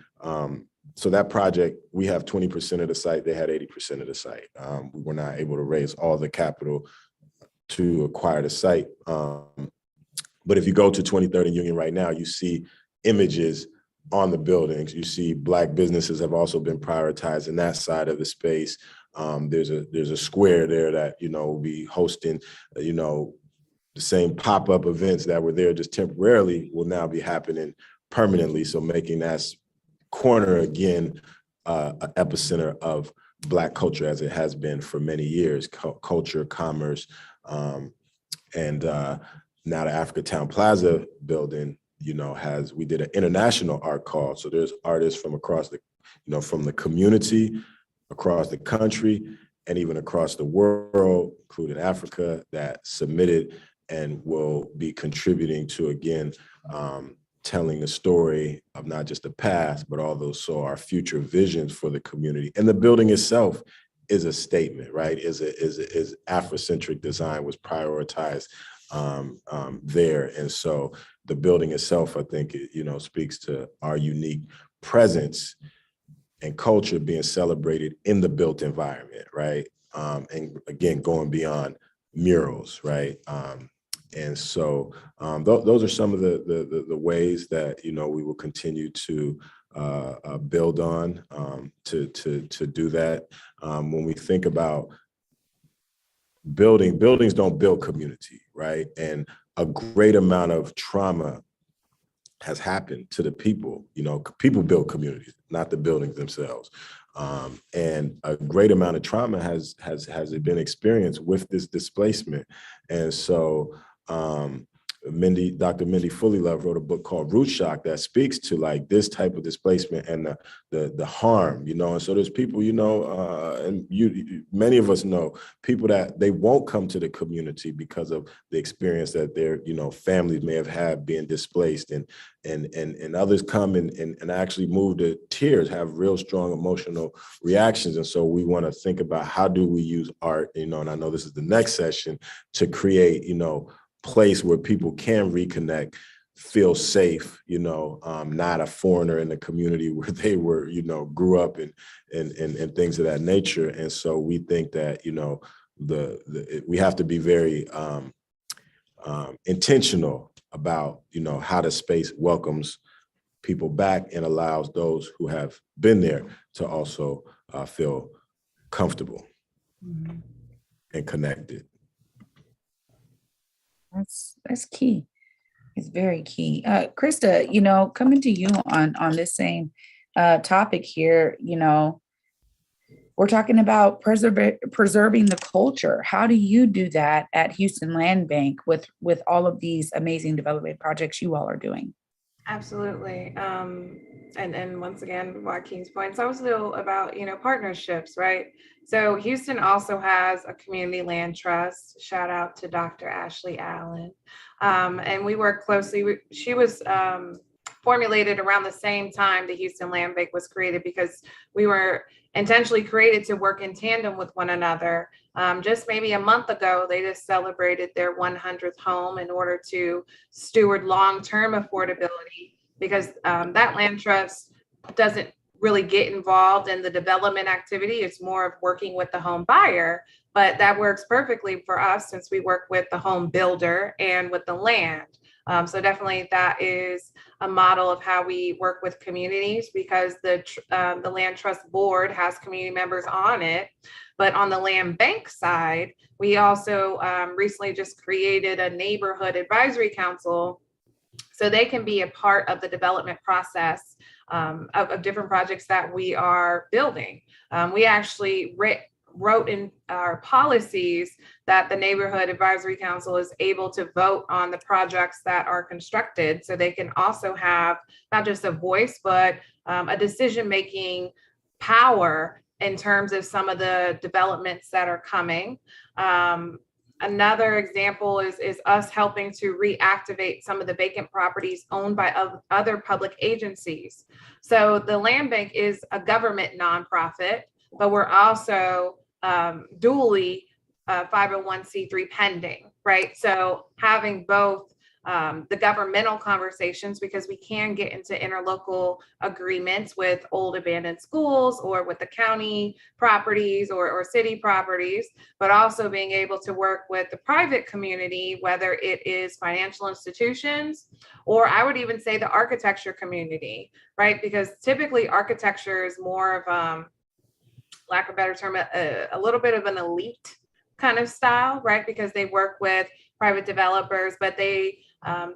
D: so that project, we have 20% of the site, they had 80% of the site. We were not able to raise all the capital to acquire the site. But if you go to 23rd and Union right now, you see images on the buildings. You see Black businesses have also been prioritized in that side of the space. There's a square there that, will be hosting, the same pop-up events that were there just temporarily will now be happening permanently. So making that corner again, an epicenter of Black culture as it has been for many years, culture, commerce, and now the Africatown Plaza building, we did an international art call. So there's artists from across the, from the community, across the country, and even across the world, including Africa, that submitted and will be contributing to, again, telling the story of not just the past, but also our future visions for the community. And the building itself is a statement, right? Is Afrocentric design was prioritized there. And so the building itself, I think, speaks to our unique presence and culture being celebrated in the built environment, right? And again, going beyond murals, right? And so those are some of the ways that, we will continue to build on to do that. When we think about buildings don't build community, right? And a great amount of trauma has happened to the people. People build communities, not the buildings themselves. And a great amount of trauma has been experienced with this displacement. And so Dr. Mindy Fullylove wrote a book called Root Shock that speaks to like this type of displacement and the harm, and so there's people, and many of us know people that they won't come to the community because of the experience that their, families may have had being displaced, and others come and actually move to tears, have real strong emotional reactions. And so we want to think about how do we use art, and I know this is the next session, to create, place where people can reconnect, feel safe, not a foreigner in the community where they were, grew up and things of that nature. And so we think that, we have to be very intentional about, how the space welcomes people back and allows those who have been there to also feel comfortable and connected.
B: That's key. It's very key. Christa, coming to you on this same topic here, we're talking about preserving the culture. How do you do that at Houston Land Bank with all of these amazing development projects you all are doing?
C: Absolutely. And once again, Wyking's point, it's also about, partnerships, right? So Houston also has a community land trust. Shout out to Dr. Ashley Allen. And we work closely. She was formulated around the same time the Houston Land Bank was created, because we were intentionally created to work in tandem with one another. Just maybe a month ago, they just celebrated their 100th home in order to steward long-term affordability, because that land trust doesn't really get involved in the development activity. It's more of working with the home buyer, but that works perfectly for us since we work with the home builder and with the land. So definitely that is a model of how we work with communities, because the Land Trust Board has community members on it. But on the land bank side, we also recently just created a neighborhood advisory council, so they can be a part of the development process of different projects that we are building. We actually wrote in our policies that the Neighborhood Advisory Council is able to vote on the projects that are constructed, so they can also have not just a voice, but a decision-making power in terms of some of the developments that are coming. Another example is us helping to reactivate some of the vacant properties owned by other public agencies. So the Land Bank is a government nonprofit, but we're also dually 501c3 pending, right? So having both the governmental conversations, because we can get into interlocal agreements with old abandoned schools or with the county properties or city properties, but also being able to work with the private community, whether it is financial institutions, or I would even say the architecture community, right? Because typically architecture is more of, lack of a better term, a little bit of an elite kind of style, right? Because they work with private developers, but they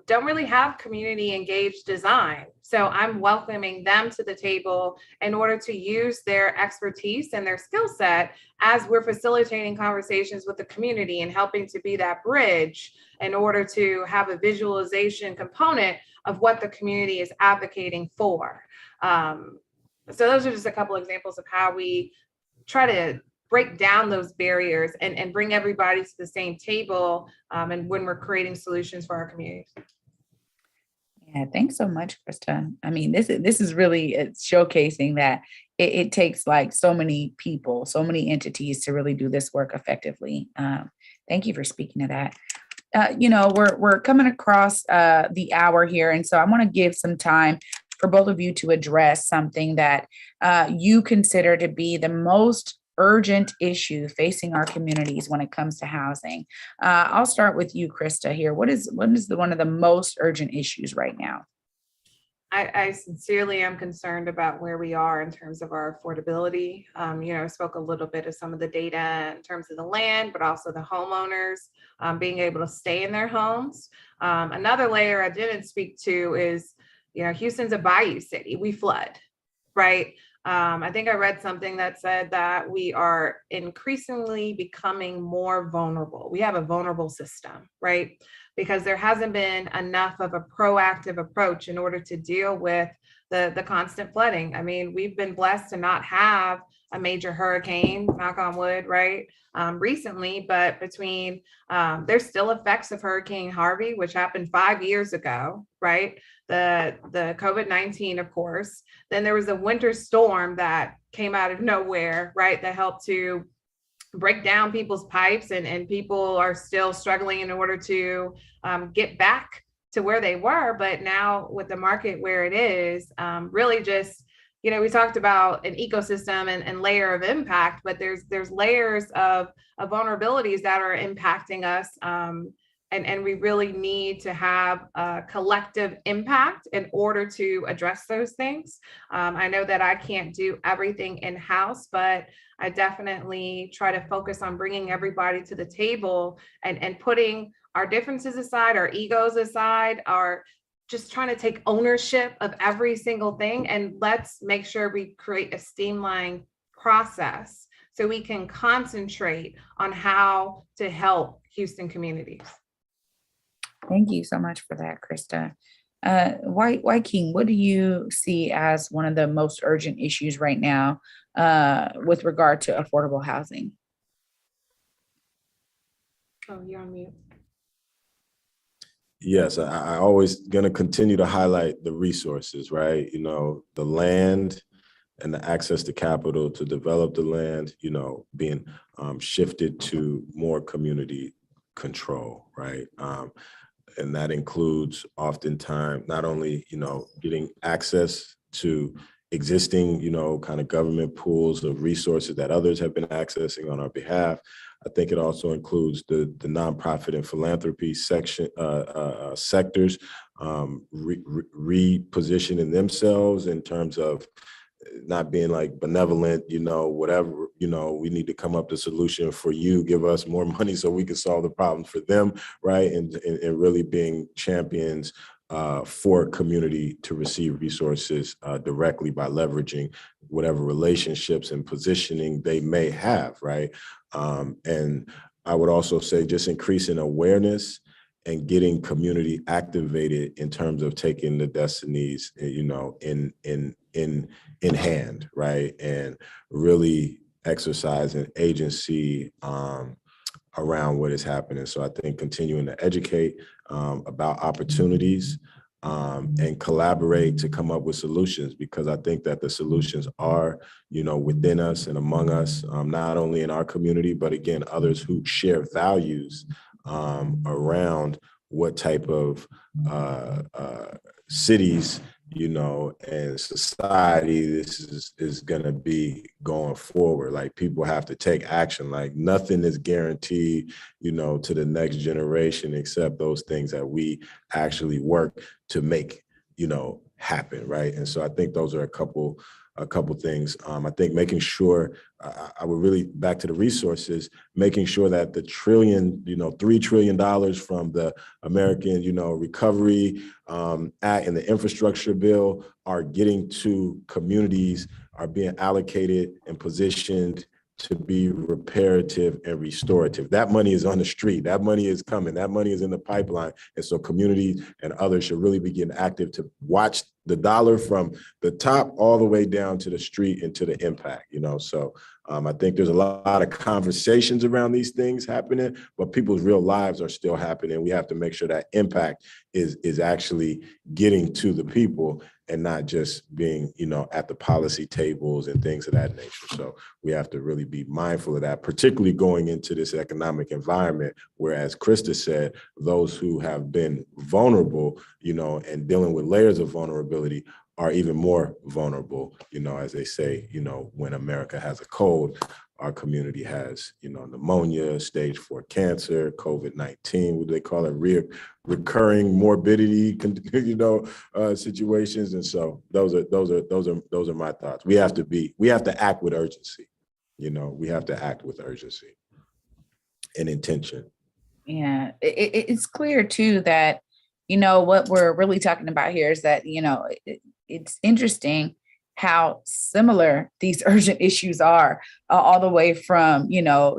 C: don't really have community engaged design. So I'm welcoming them to the table in order to use their expertise and their skill set as we're facilitating conversations with the community and helping to be that bridge in order to have a visualization component of what the community is advocating for. So those are just a couple examples of how we try to break down those barriers and bring everybody to the same table, and when we're creating solutions for our communities.
B: Yeah, thanks so much, Christa. I mean, this is really showcasing that it takes like so many people, so many entities to really do this work effectively. Thank you for speaking to that. We're coming across the hour here, and so I want to give some time for both of you to address something that you consider to be the most urgent issue facing our communities when it comes to housing. I'll start with you, Christa, here. What is one of the most urgent issues right now?
C: I sincerely am concerned about where we are in terms of our affordability. I spoke a little bit of some of the data in terms of the land, but also the homeowners being able to stay in their homes. Another layer I didn't speak to is, Houston's a bayou city. We flood, right? I think I read something that said that we are increasingly becoming more vulnerable. We have a vulnerable system, right? Because there hasn't been enough of a proactive approach in order to deal with the constant flooding. I mean, we've been blessed to not have a major hurricane, knock on wood, right? Recently, but between, there's still effects of Hurricane Harvey, which happened 5 years ago, right? The COVID-19, of course. Then there was a winter storm that came out of nowhere, right? That helped to break down people's pipes, and people are still struggling in order to get back to where they were. But now with the market where it is, really just, we talked about an ecosystem and layer of impact, but there's layers of vulnerabilities that are impacting us. And we really need to have a collective impact in order to address those things. I know that I can't do everything in-house, but I definitely try to focus on bringing everybody to the table and putting our differences aside, our egos aside, our just trying to take ownership of every single thing. And let's make sure we create a streamlined process so we can concentrate on how to help Houston communities.
B: Thank you so much for that, Christa. Wyking, what do you see as one of the most urgent issues right now with regard to affordable housing?
C: Oh, you're on mute.
D: Yes, I always going to continue to highlight the resources, right? The land and the access to capital to develop the land, being shifted to more community control, right? And that includes oftentimes not only, getting access to existing, kind of government pools of resources that others have been accessing on our behalf. I think it also includes the nonprofit and philanthropy sectors repositioning themselves in terms of not being like benevolent, whatever, we need to come up with a solution for you, give us more money so we can solve the problem for them, right? And really being champions for community to receive resources directly by leveraging whatever relationships and positioning they may have, right? And I would also say just increasing awareness and getting community activated in terms of taking the destinies, in hand, right? And really exercising agency around what is happening. So I think continuing to educate about opportunities and collaborate to come up with solutions, because I think that the solutions are, within us and among us, not only in our community, but again, others who share values around what type of cities, and society this is going to be going forward. Like, people have to take action. Like, nothing is guaranteed, to the next generation except those things that we actually work to make, happen, right? And so I think those are a couple things. I think making sure, I would really, back to the resources, making sure that the $3 trillion from the American, Recovery Act and the infrastructure bill are getting to communities, are being allocated and positioned to be reparative and restorative. That money is on the street. That money is coming. That money is in the pipeline. And so communities and others should really be getting active to watch the dollar from the top all the way down to the street and to the impact, So I think there's a lot of conversations around these things happening, but people's real lives are still happening. We have to make sure that impact is actually getting to the people and not just being, at the policy tables and things of that nature. So we have to really be mindful of that, particularly going into this economic environment, where, as Christa said, those who have been vulnerable, and dealing with layers of vulnerability are even more vulnerable, as they say, when America has a cold, our community has, pneumonia, stage 4 cancer, COVID-19, what do they call it? Recurring morbidity, situations. And so those are my thoughts. We have to act with urgency. We have to act with urgency and intention.
B: Yeah, it's clear too that, what we're really talking about here is that, it's interesting how similar these urgent issues are, all the way from,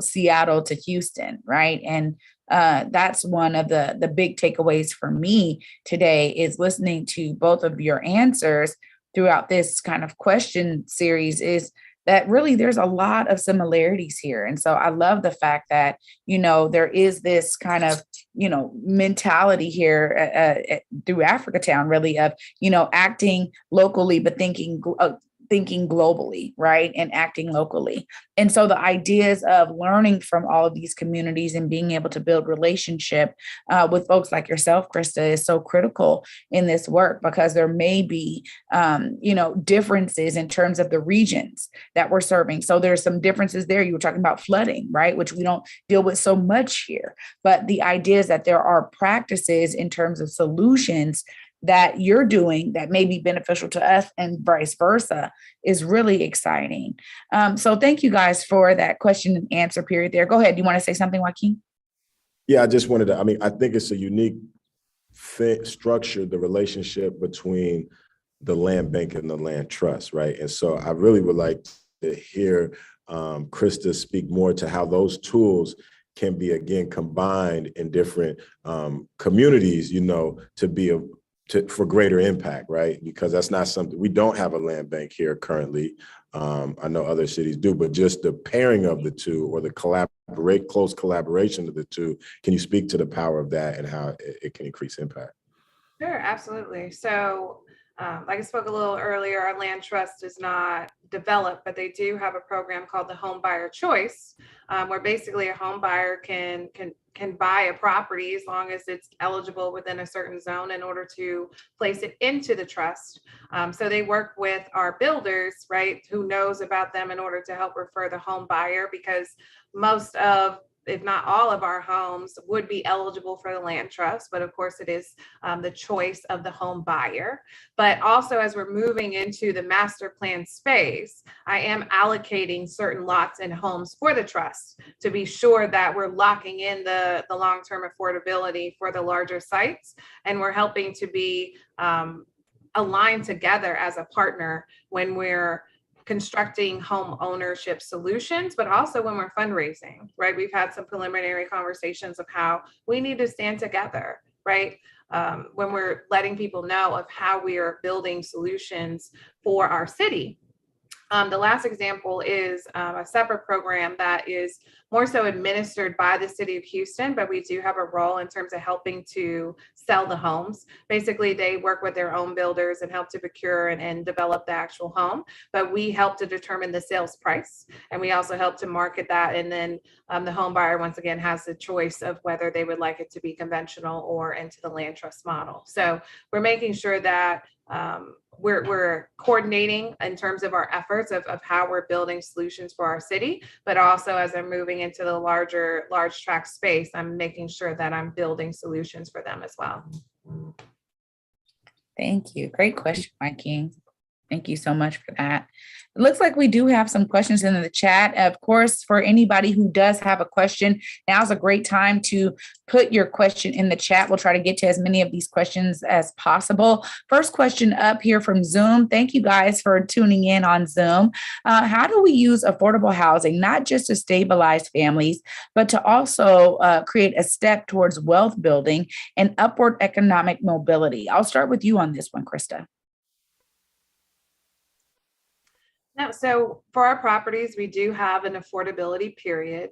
B: Seattle to Houston, right? And that's one of the big takeaways for me today, is listening to both of your answers throughout this kind of question series, is that really there's a lot of similarities here. And so I love the fact that, there is this kind of, mentality here through Africatown, really, of, acting locally, but thinking globally, right? And acting locally. And so the ideas of learning from all of these communities and being able to build relationship with folks like yourself, Christa, is so critical in this work, because there may be, differences in terms of the regions that we're serving. So there's some differences there. You were talking about flooding, right? Which we don't deal with so much here. But the idea is that there are practices in terms of solutions that you're doing that may be beneficial to us and vice versa, is really exciting. So thank you guys for that question and answer period there. Go ahead. You want to say something, Wyking?
D: Yeah, I just wanted to, I think it's a unique structure, the relationship between the land bank and the land trust, right? And so I really would like to hear Christa speak more to how those tools can be, again, combined in different communities, to be for greater impact, right? Because that's not something, we don't have a land bank here currently. I know other cities do, but just the pairing of the two, or the close collaboration of the two, can you speak to the power of that and how it can increase impact?
C: Sure, absolutely. So like I spoke a little earlier, our land trust is not developed, but they do have a program called the Home Buyer Choice, where basically a home buyer can buy a property as long as it's eligible within a certain zone in order to place it into the trust. So they work with our builders, right, who knows about them, in order to help refer the home buyer, because most of if not all of our homes would be eligible for the land trust, but of course it is the choice of the home buyer. But also, as we're moving into the master plan space, I am allocating certain lots and homes for the trust to be sure that we're locking in the long-term affordability for the larger sites, and we're helping to be aligned together as a partner when we're constructing home ownership solutions, but also when we're fundraising, right? We've had some preliminary conversations of how we need to stand together, right? When we're letting people know of how we are building solutions for our city. The last example is a separate program that is more so administered by the city of Houston, but we do have a role in terms of helping to sell the homes. Basically, they work with their own builders and help to procure and develop the actual home, but we help to determine the sales price, and we also help to market that. And then the home buyer, once again, has the choice of whether they would like it to be conventional or into the land trust model. So we're making sure that we're coordinating in terms of our efforts of how we're building solutions for our city, but also as I'm moving into the large tract space, I'm making sure that I'm building solutions for them as well.
B: Thank you. Great question, Wyking. Thank you so much for that. It looks like we do have some questions in the chat. Of course, for anybody who does have a question, now's a great time to put your question in the chat. We'll try to get to as many of these questions as possible. First question up here from Zoom. Thank you guys for tuning in on Zoom. How do we use affordable housing, not just to stabilize families, but to also create a step towards wealth building and upward economic mobility? I'll start with you on this one, Christa.
C: No, so for our properties, we do have an affordability period.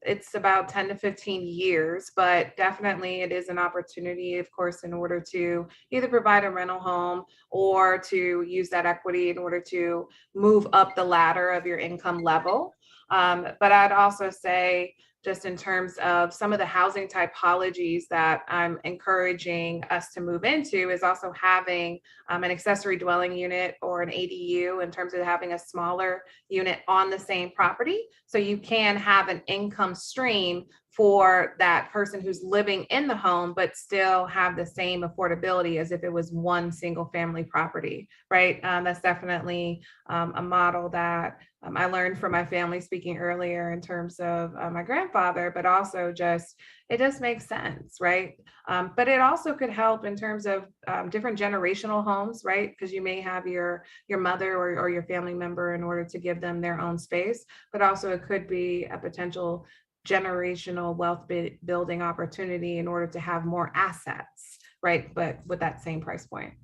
C: It's about 10 to 15 years, but definitely it is an opportunity, of course, in order to either provide a rental home or to use that equity in order to move up the ladder of your income level. But I'd also say, just in terms of some of the housing typologies that I'm encouraging us to move into, is also having an accessory dwelling unit or an ADU, in terms of having a smaller unit on the same property. So you can have an income stream for that person who's living in the home, but still have the same affordability as if it was one single family property, right? That's definitely a model that I learned from my family, speaking earlier in terms of my grandfather, but also just, it just makes sense, right? But it also could help in terms of different generational homes, right? Because you may have your mother or your family member in order to give them their own space, but also it could be a potential generational wealth building opportunity in order to have more assets, right? But with that same price point.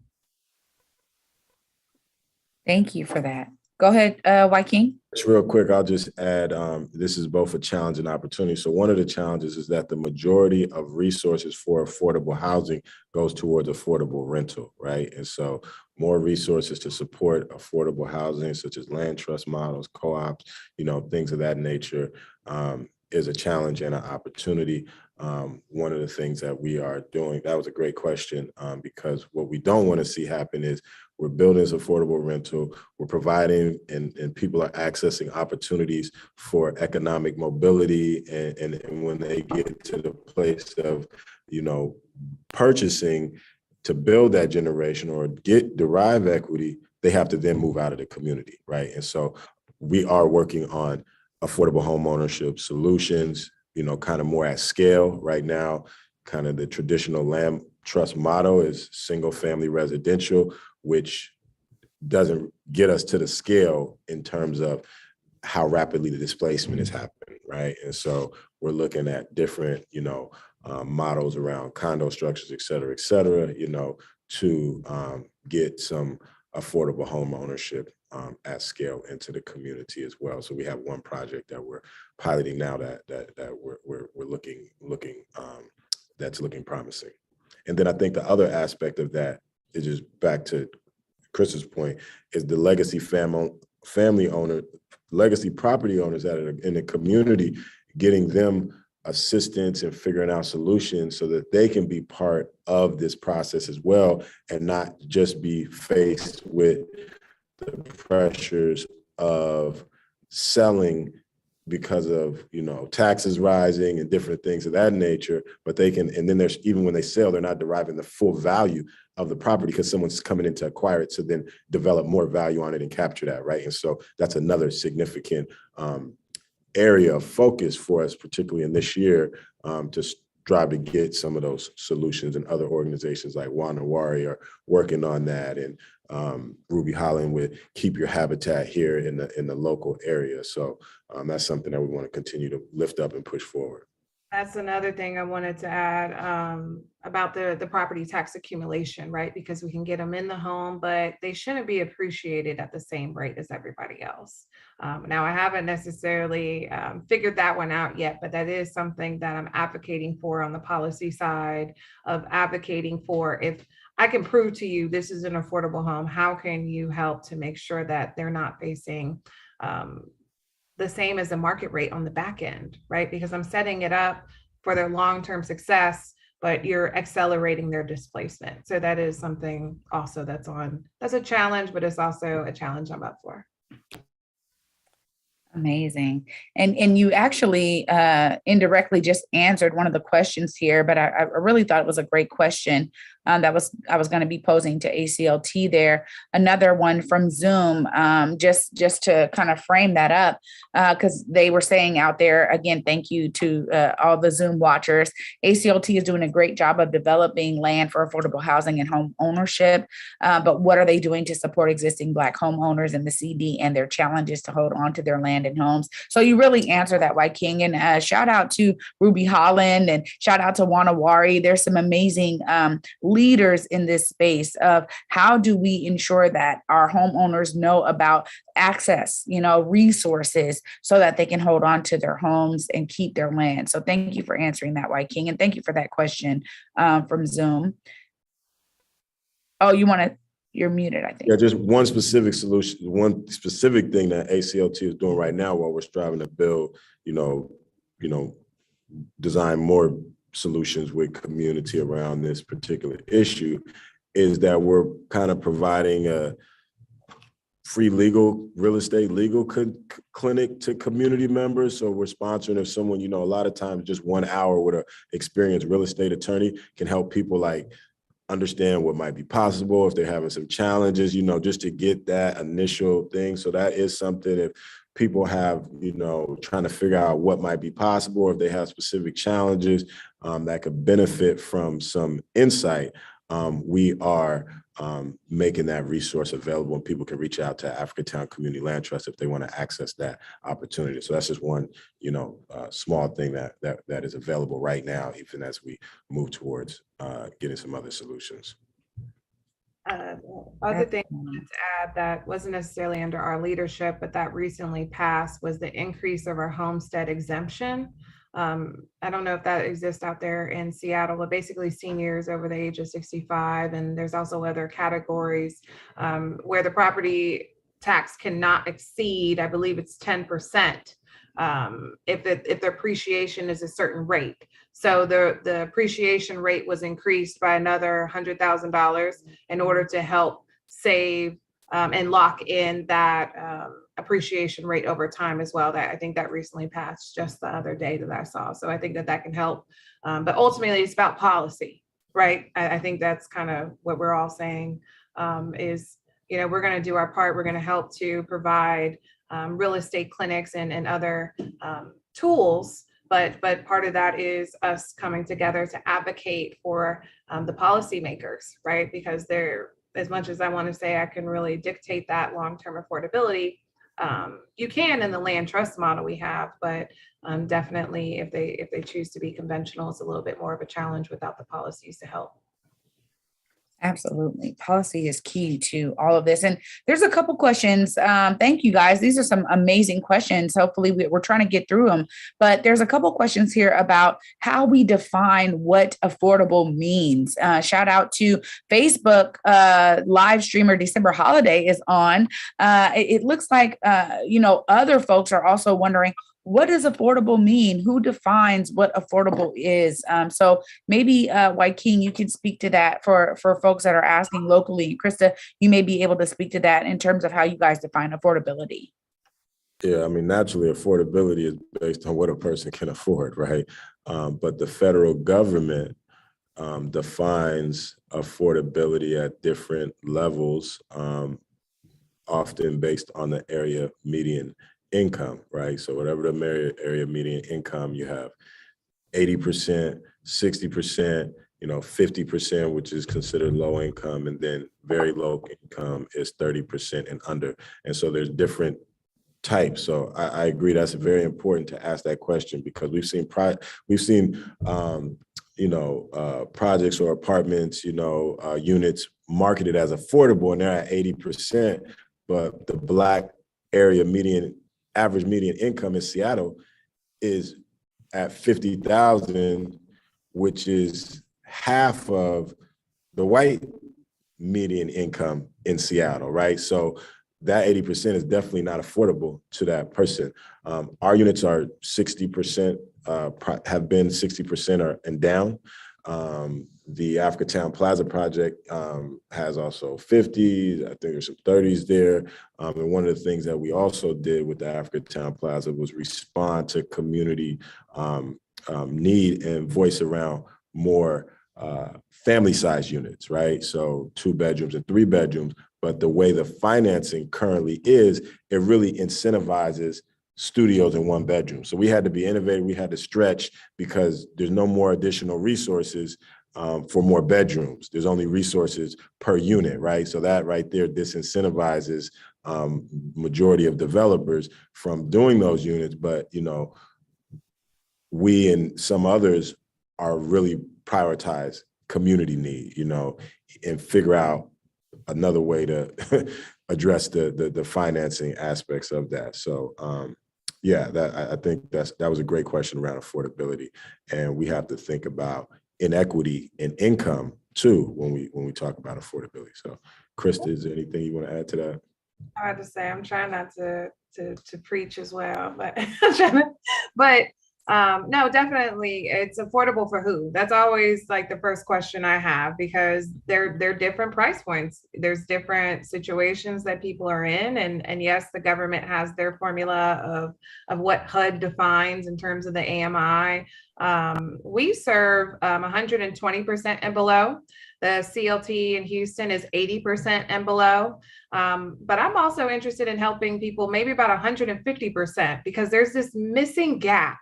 B: Thank you for that. Go ahead, Wyking.
D: Just real quick, I'll just add, this is both a challenge and opportunity. So one of the challenges is that the majority of resources for affordable housing goes towards affordable rental, right? And so more resources to support affordable housing, such as land trust models, co-ops, things of that nature, is a challenge and an opportunity. One of the things that we are doing, that was a great question, because what we don't want to see happen is we're building this affordable rental, we're providing, and people are accessing opportunities for economic mobility. And when they get to the place of, purchasing to build that generation or derive equity, they have to then move out of the community, right? And so we are working on affordable home ownership solutions, kind of more at scale right now. Kind of the traditional land trust motto is single family residential, which doesn't get us to the scale in terms of how rapidly the displacement is happening, right? And so we're looking at different, models around condo structures, et cetera, to get some affordable home ownership at scale into the community as well. So we have one project that we're piloting now that we're looking that's looking promising. And then I think the other aspect of that is just back to Chris's point, is the legacy property owners that are in the community, getting them assistance and figuring out solutions so that they can be part of this process as well, and not just be faced with the pressures of selling because of, taxes rising and different things of that nature, but they can, and then there's, even when they sell, they're not deriving the full value of the property because someone's coming in to acquire it to then develop more value on it and capture that, right? And so that's another significant area of focus for us, particularly in this year, to strive to get some of those solutions, and other organizations like Wanawari are working on that, and Ruby Holland with Keep Your Habitat here in the local area. So that's something that we want to continue to lift up and push forward.
C: That's another thing I wanted to add about the property tax accumulation, right? Because we can get them in the home, but they shouldn't be appreciated at the same rate as everybody else. Now, I haven't necessarily figured that one out yet, but that is something that I'm advocating for on the policy side of advocating for. If I can prove to you this is an affordable home, how can you help to make sure that they're not facing the same as the market rate on the back end, right? Because I'm setting it up for their long-term success, but you're accelerating their displacement. So that is something also that's a challenge, but it's also a challenge I'm up for.
B: Amazing. And you actually indirectly just answered one of the questions here, but I really thought it was a great question that I was going to be posing to ACLT there. Another one from Zoom, just to kind of frame that up, because they were saying out there, again, thank you to all the Zoom watchers. ACLT is doing a great job of developing land for affordable housing and home ownership, but what are they doing to support existing Black homeowners in the CD and their challenges to hold on to their land and homes? So you really answer that, Wyking, and shout out to Ruby Holland and shout out to Wanawari. There's some amazing leaders in this space of how do we ensure that our homeowners know about access, resources so that they can hold on to their homes and keep their land. So thank you for answering that, Wyking, and thank you for that question from Zoom. Oh, you're muted, I think.
D: Yeah, just one specific solution, one specific thing that ACLT is doing right now while we're striving to build, design more solutions with community around this particular issue, is that we're kind of providing a free real estate legal clinic to community members. So we're sponsoring, if someone, a lot of times just 1 hour with an experienced real estate attorney can help people understand what might be possible if they're having some challenges, just to get that initial thing. So that is something, if people have, trying to figure out what might be possible, or if they have specific challenges that could benefit from some insight, we are making that resource available, and people can reach out to Africatown Community Land Trust if they want to access that opportunity. So that's just one, small thing that is available right now, even as we move towards getting some other solutions.
C: Other thing I wanted to add that wasn't necessarily under our leadership, but that recently passed, was the increase of our homestead exemption. I don't know if that exists out there in Seattle, but basically seniors over the age of 65. And there's also other categories where the property tax cannot exceed, I believe it's 10%, if the appreciation is a certain rate. So the appreciation rate was increased by another $100,000 in order to help save and lock in that appreciation rate over time as well. That I think that recently passed just the other day that I saw. So I think that can help. But ultimately it's about policy, right? I think that's kind of what we're all saying is, we're going to do our part. We're going to help to provide real estate clinics and other tools. But part of that is us coming together to advocate for the policymakers, right? Because they're, as much as I want to say I can really dictate that long-term affordability, you can in the land trust model we have, but definitely if they choose to be conventional, it's a little bit more of a challenge without the policies to help.
B: Absolutely. Policy is key to all of this. And there's a couple questions. Thank you guys. These are some amazing questions. Hopefully we're trying to get through them, but there's a couple questions here about how we define what affordable means. Shout out to Facebook live streamer December Holiday is on. It looks like, other folks are also wondering, what does affordable mean? Who defines what affordable is? So maybe Wyking, you can speak to that for folks that are asking locally. Christa, you may be able to speak to that in terms of how you guys define affordability.
D: Yeah, I mean, naturally, affordability is based on what a person can afford, right? But the federal government defines affordability at different levels, often based on the area median income, right? So whatever the area median income, you have 80%, 60%, 50%, which is considered low income, and then very low income is 30% and under. And so there's different types. So I agree that's very important to ask that question, because we've seen projects or apartments, units marketed as affordable, and they're at 80%, but the Black area average median income in Seattle is at 50,000, which is half of the white median income in Seattle, right? So that 80% is definitely not affordable to that person. Our units are 60%, have been 60% and down. The Africatown Plaza project has also 50s. I think there's some 30s there. And one of the things that we also did with the Africatown Plaza was respond to community need and voice around more family-sized units, right? So 2 bedrooms and 3 bedrooms. But the way the financing currently is, it really incentivizes studios in 1 bedroom. So we had to be innovative. We had to stretch, because there's no more additional resources for more bedrooms. There's only resources per unit, right? So that right there disincentivizes majority of developers from doing those units. But, we and some others are really prioritize community need, and figure out another way to address the financing aspects of that. So I think that was a great question around affordability, and we have to think about inequity in income too when we talk about affordability. So, Christa, is there anything you want to add to that?
C: I have to say, I'm trying not to preach as well, but no, definitely, it's affordable for who? That's always like the first question I have, because they're different price points. There's different situations that people are in, and yes, the government has their formula of what HUD defines in terms of the AMI. We serve 120% and below. The CLT in Houston is 80% and below. But I'm also interested in helping people maybe about 150%, because there's this missing gap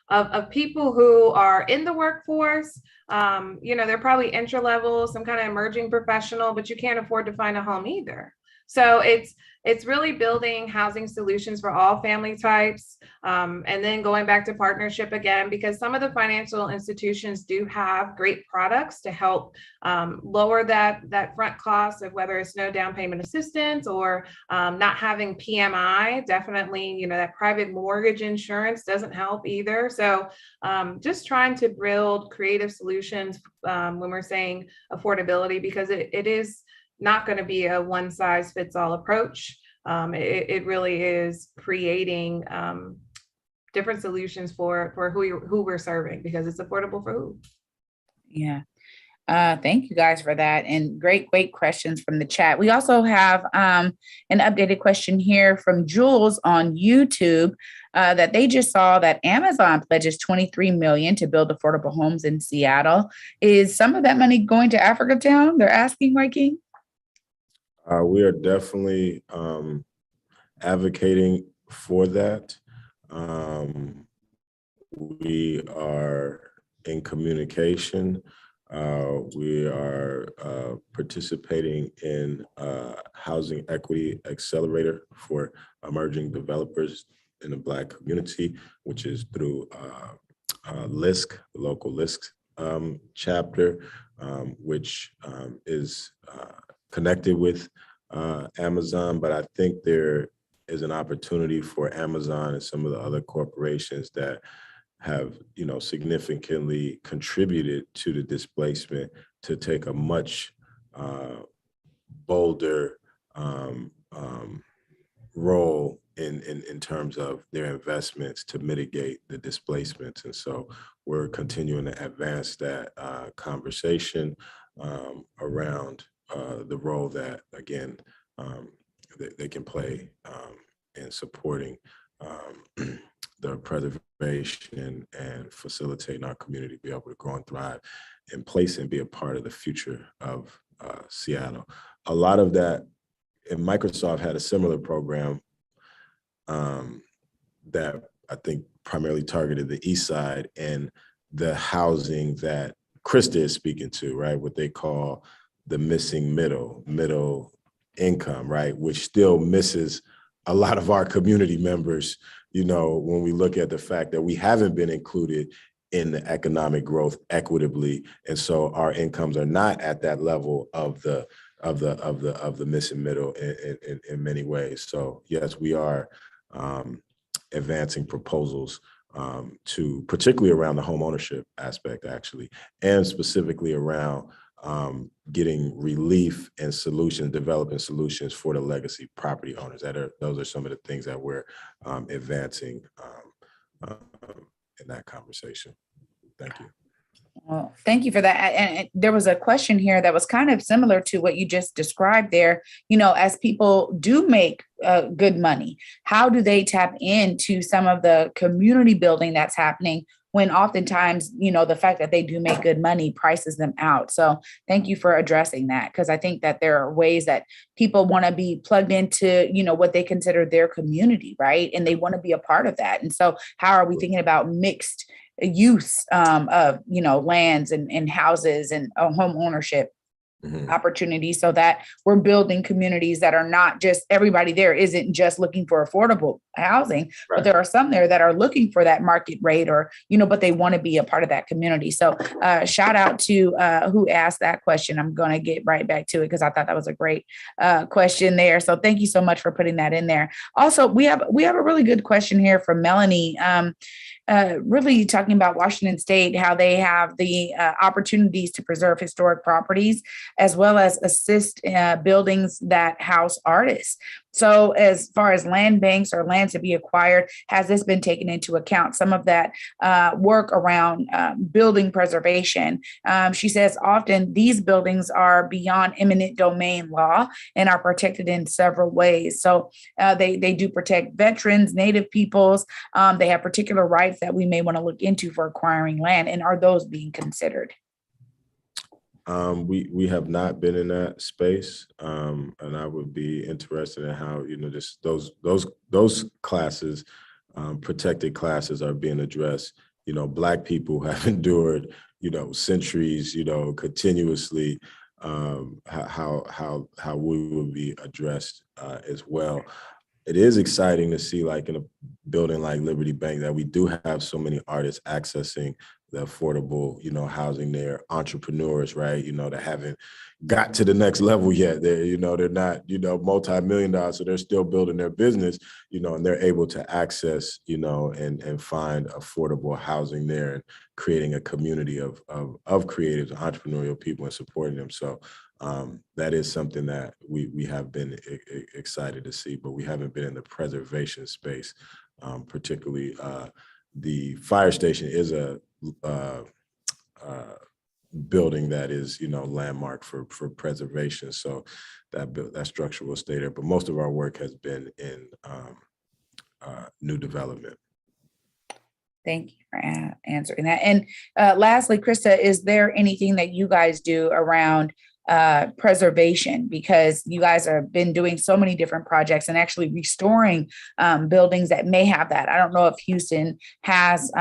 C: of people who are in the workforce. They're probably entry level, some kind of emerging professional, but you can't afford to find a home either. So it's really building housing solutions for all family types. And then going back to partnership again, because some of the financial institutions do have great products to help lower that front cost of whether it's no down payment assistance or not having PMI. Definitely, that private mortgage insurance doesn't help either. So just trying to build creative solutions when we're saying affordability, because it is not going to be a one size fits all approach. It really is creating different solutions for who we're serving, because it's affordable for who.
B: Yeah. Thank you guys for that. And great questions from the chat. We also have an updated question here from Jules on YouTube that they just saw that Amazon pledges $23 million to build affordable homes in Seattle. Is some of that money going to Africatown? They're asking, Wyking.
D: We are definitely advocating for that. We are in communication. We are participating in Housing Equity Accelerator for emerging developers in the Black community, which is through LISC, the local LISC chapter, which is connected with Amazon. But I think there is an opportunity for Amazon and some of the other corporations that have, significantly contributed to the displacement to take a much bolder role in terms of their investments to mitigate the displacements. And so we're continuing to advance that conversation around the role that, again, they can play in supporting the preservation and facilitating our community be able to grow and thrive in place and be a part of the future of Seattle. A lot of that, and Microsoft had a similar program that I think primarily targeted the East Side and the housing that Christa is speaking to, right? What they call the missing middle income, right? Which still misses a lot of our community members, you know, when we look at the fact that we haven't been included in the economic growth equitably. And so our incomes are not at that level of the missing middle in many ways. So yes, we are advancing proposals to particularly around the home ownership aspect, actually, and specifically around getting relief and solutions, developing solutions for the legacy property owners. Those are some of the things that we're advancing in that conversation. Thank you.
B: Well, thank you for that. And there was a question here that was kind of similar to what you just described there. You know, as people do make good money, how do they tap into some of the community building that's happening when oftentimes, you know, the fact that they do make good money prices them out? So thank you for addressing that, because I think that there are ways that people want to be plugged into, you know, what they consider their community, right? And they want to be a part of that. And so how are we thinking about mixed use of, you know, lands and houses and home ownership opportunities, so that we're building communities that are not just, everybody there isn't just looking for affordable housing, but there are some there that are looking for that market rate, or, you know, but they want to be a part of that community. So shout out to who asked that question. I'm going to get right back to it because I thought that was a great question there. So thank you so much for putting that in there. Also, we have a really good question here from Melanie. Really talking about Washington State, how they have the opportunities to preserve historic properties, as well as assist buildings that house artists. So as far as land banks or land to be acquired, has this been taken into account? Some of that work around building preservation. She says often these buildings are beyond eminent domain law and are protected in several ways. So they do protect veterans, Native peoples. They have particular rights that we may want to look into for acquiring land. And are those being considered?
D: We have not been in that space, and I would be interested in how, you know, just those classes, protected classes, are being addressed. You know, Black people have endured, you know, centuries, you know, continuously. How we will be addressed as well. It is exciting to see, like in a building like Liberty Bank, that we do have so many artists accessing the affordable, you know, housing there, entrepreneurs, right? You know, that haven't got to the next level yet. They're, you know, they're not, you know, multi-million dollars, so they're still building their business, you know, and they're able to access, you know, and find affordable housing there, and creating a community of creatives, entrepreneurial people, and supporting them. So that is something that we have been excited to see, but we haven't been in the preservation space, particularly. The fire station is a building that is, you know, landmark for preservation. So that structure will stay there. But most of our work has been in new development.
B: Thank you for answering that. And lastly, Christa, is there anything that you guys do around preservation? Because you guys have been doing so many different projects and actually restoring buildings that may have that. I don't know if Houston has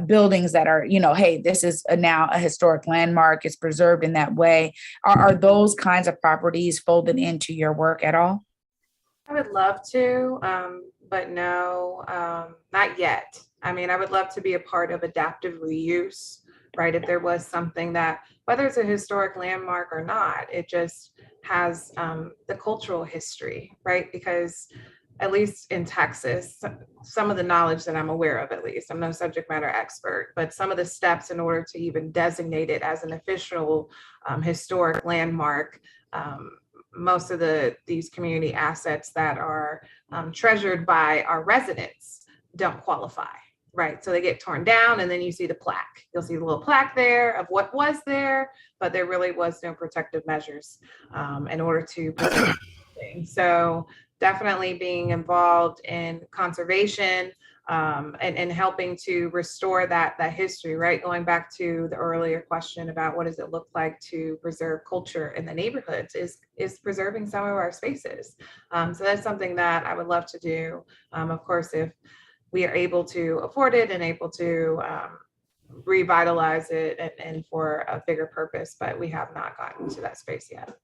B: buildings that are, you know, hey, this is now a historic landmark. It's preserved in that way. Are those kinds of properties folded into your work at all?
C: I would love to, but no, not yet. I mean, I would love to be a part of adaptive reuse, right? If there was something that, whether it's a historic landmark or not, it just has the cultural history, right? Because at least in Texas, some of the knowledge that I'm aware of, at least, I'm no subject matter expert, but some of the steps in order to even designate it as an official historic landmark, most of these community assets that are treasured by our residents don't qualify. Right. So they get torn down, and then you see the plaque. You'll see the little plaque there of what was there, but there really was no protective measures in order to protect So definitely being involved in conservation, and helping to restore that history, right? Going back to the earlier question about what does it look like to preserve culture in the neighborhoods is preserving some of our spaces. So that's something that I would love to do. Of course, if we are able to afford it and able to revitalize it and for a bigger purpose, but we have not gotten to that space yet.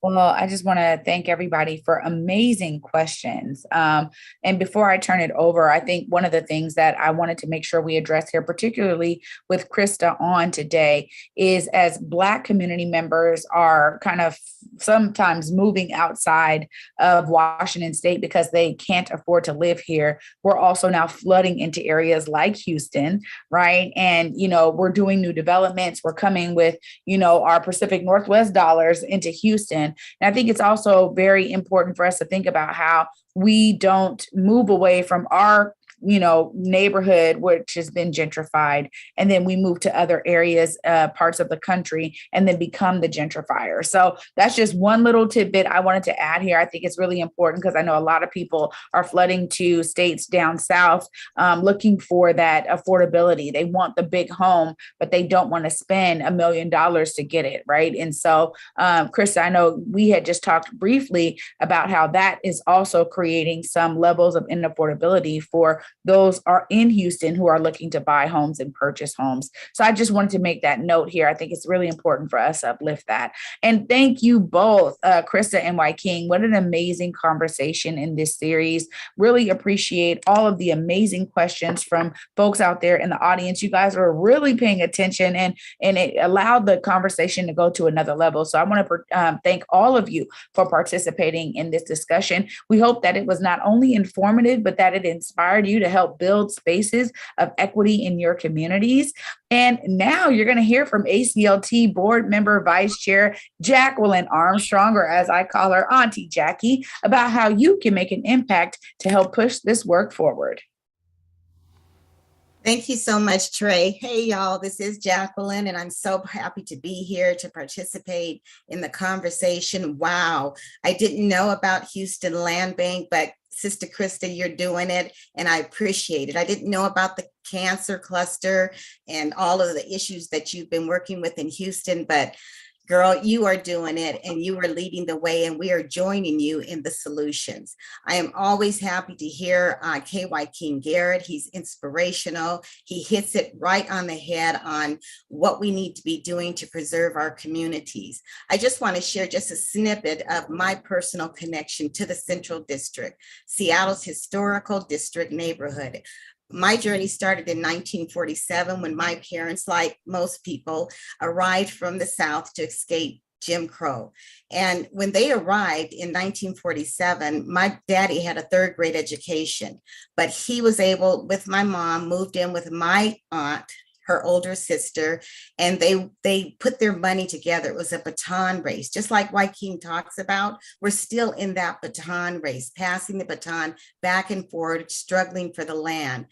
B: Well, I just want to thank everybody for amazing questions. And before I turn it over, I think one of the things that I wanted to make sure we address here, particularly with Christa on today, is as Black community members are kind of sometimes moving outside of Washington State because they can't afford to live here, we're also now flooding into areas like Houston, right? And, we're doing new developments. We're coming with, our Pacific Northwest dollars into Houston. And I think it's also very important for us to think about how we don't move away from our neighborhood, which has been gentrified, and then we move to other areas, parts of the country, and then become the gentrifier. So that's just one little tidbit I wanted to add here. I think it's really important because I know a lot of people are flooding to states down south, looking for that affordability. They want the big home, but they don't want to spend $1 million to get it, right? And so, Christa, I know we had just talked briefly about how that is also creating some levels of inaffordability for those are in Houston who are looking to buy homes and purchase homes. So I just wanted to make that note here. I think it's really important for us to uplift that. And thank you both, Christa and Wyking. What an amazing conversation in this series. Really appreciate all of the amazing questions from folks out there in the audience. You guys are really paying attention and it allowed the conversation to go to another level. So I want to thank all of you for participating in this discussion. We hope that it was not only informative, but that it inspired you to help build spaces of equity in your communities. And now you're going to hear from ACLT Board Member Vice Chair Jacqueline Armstrong, or as I call her, Auntie Jackie, about how you can make an impact to help push this work forward.
E: Thank you so much, Trey. Hey, y'all, this is Jacqueline, and I'm so happy to be here to participate in the conversation. Wow, I didn't know about Houston Land Bank, but Sister Christa, you're doing it, and I appreciate it. I didn't know about the cancer cluster and all of the issues that you've been working with in Houston, but girl, you are doing it and you are leading the way, and we are joining you in the solutions. I am always happy to hear Wyking Garrett. He's inspirational. He hits it right on the head on what we need to be doing to preserve our communities. I just want to share just a snippet of my personal connection to the Central District, Seattle's historical district neighborhood. My journey started in 1947 when my parents, like most people, arrived from the South to escape Jim Crow. And when they arrived in 1947, my daddy had a third grade education, but he was able, with my mom, moved in with my aunt, her older sister, and they put their money together. It was a baton race, just like Wyking talks about. We're still in that baton race, passing the baton back and forth, struggling for the land.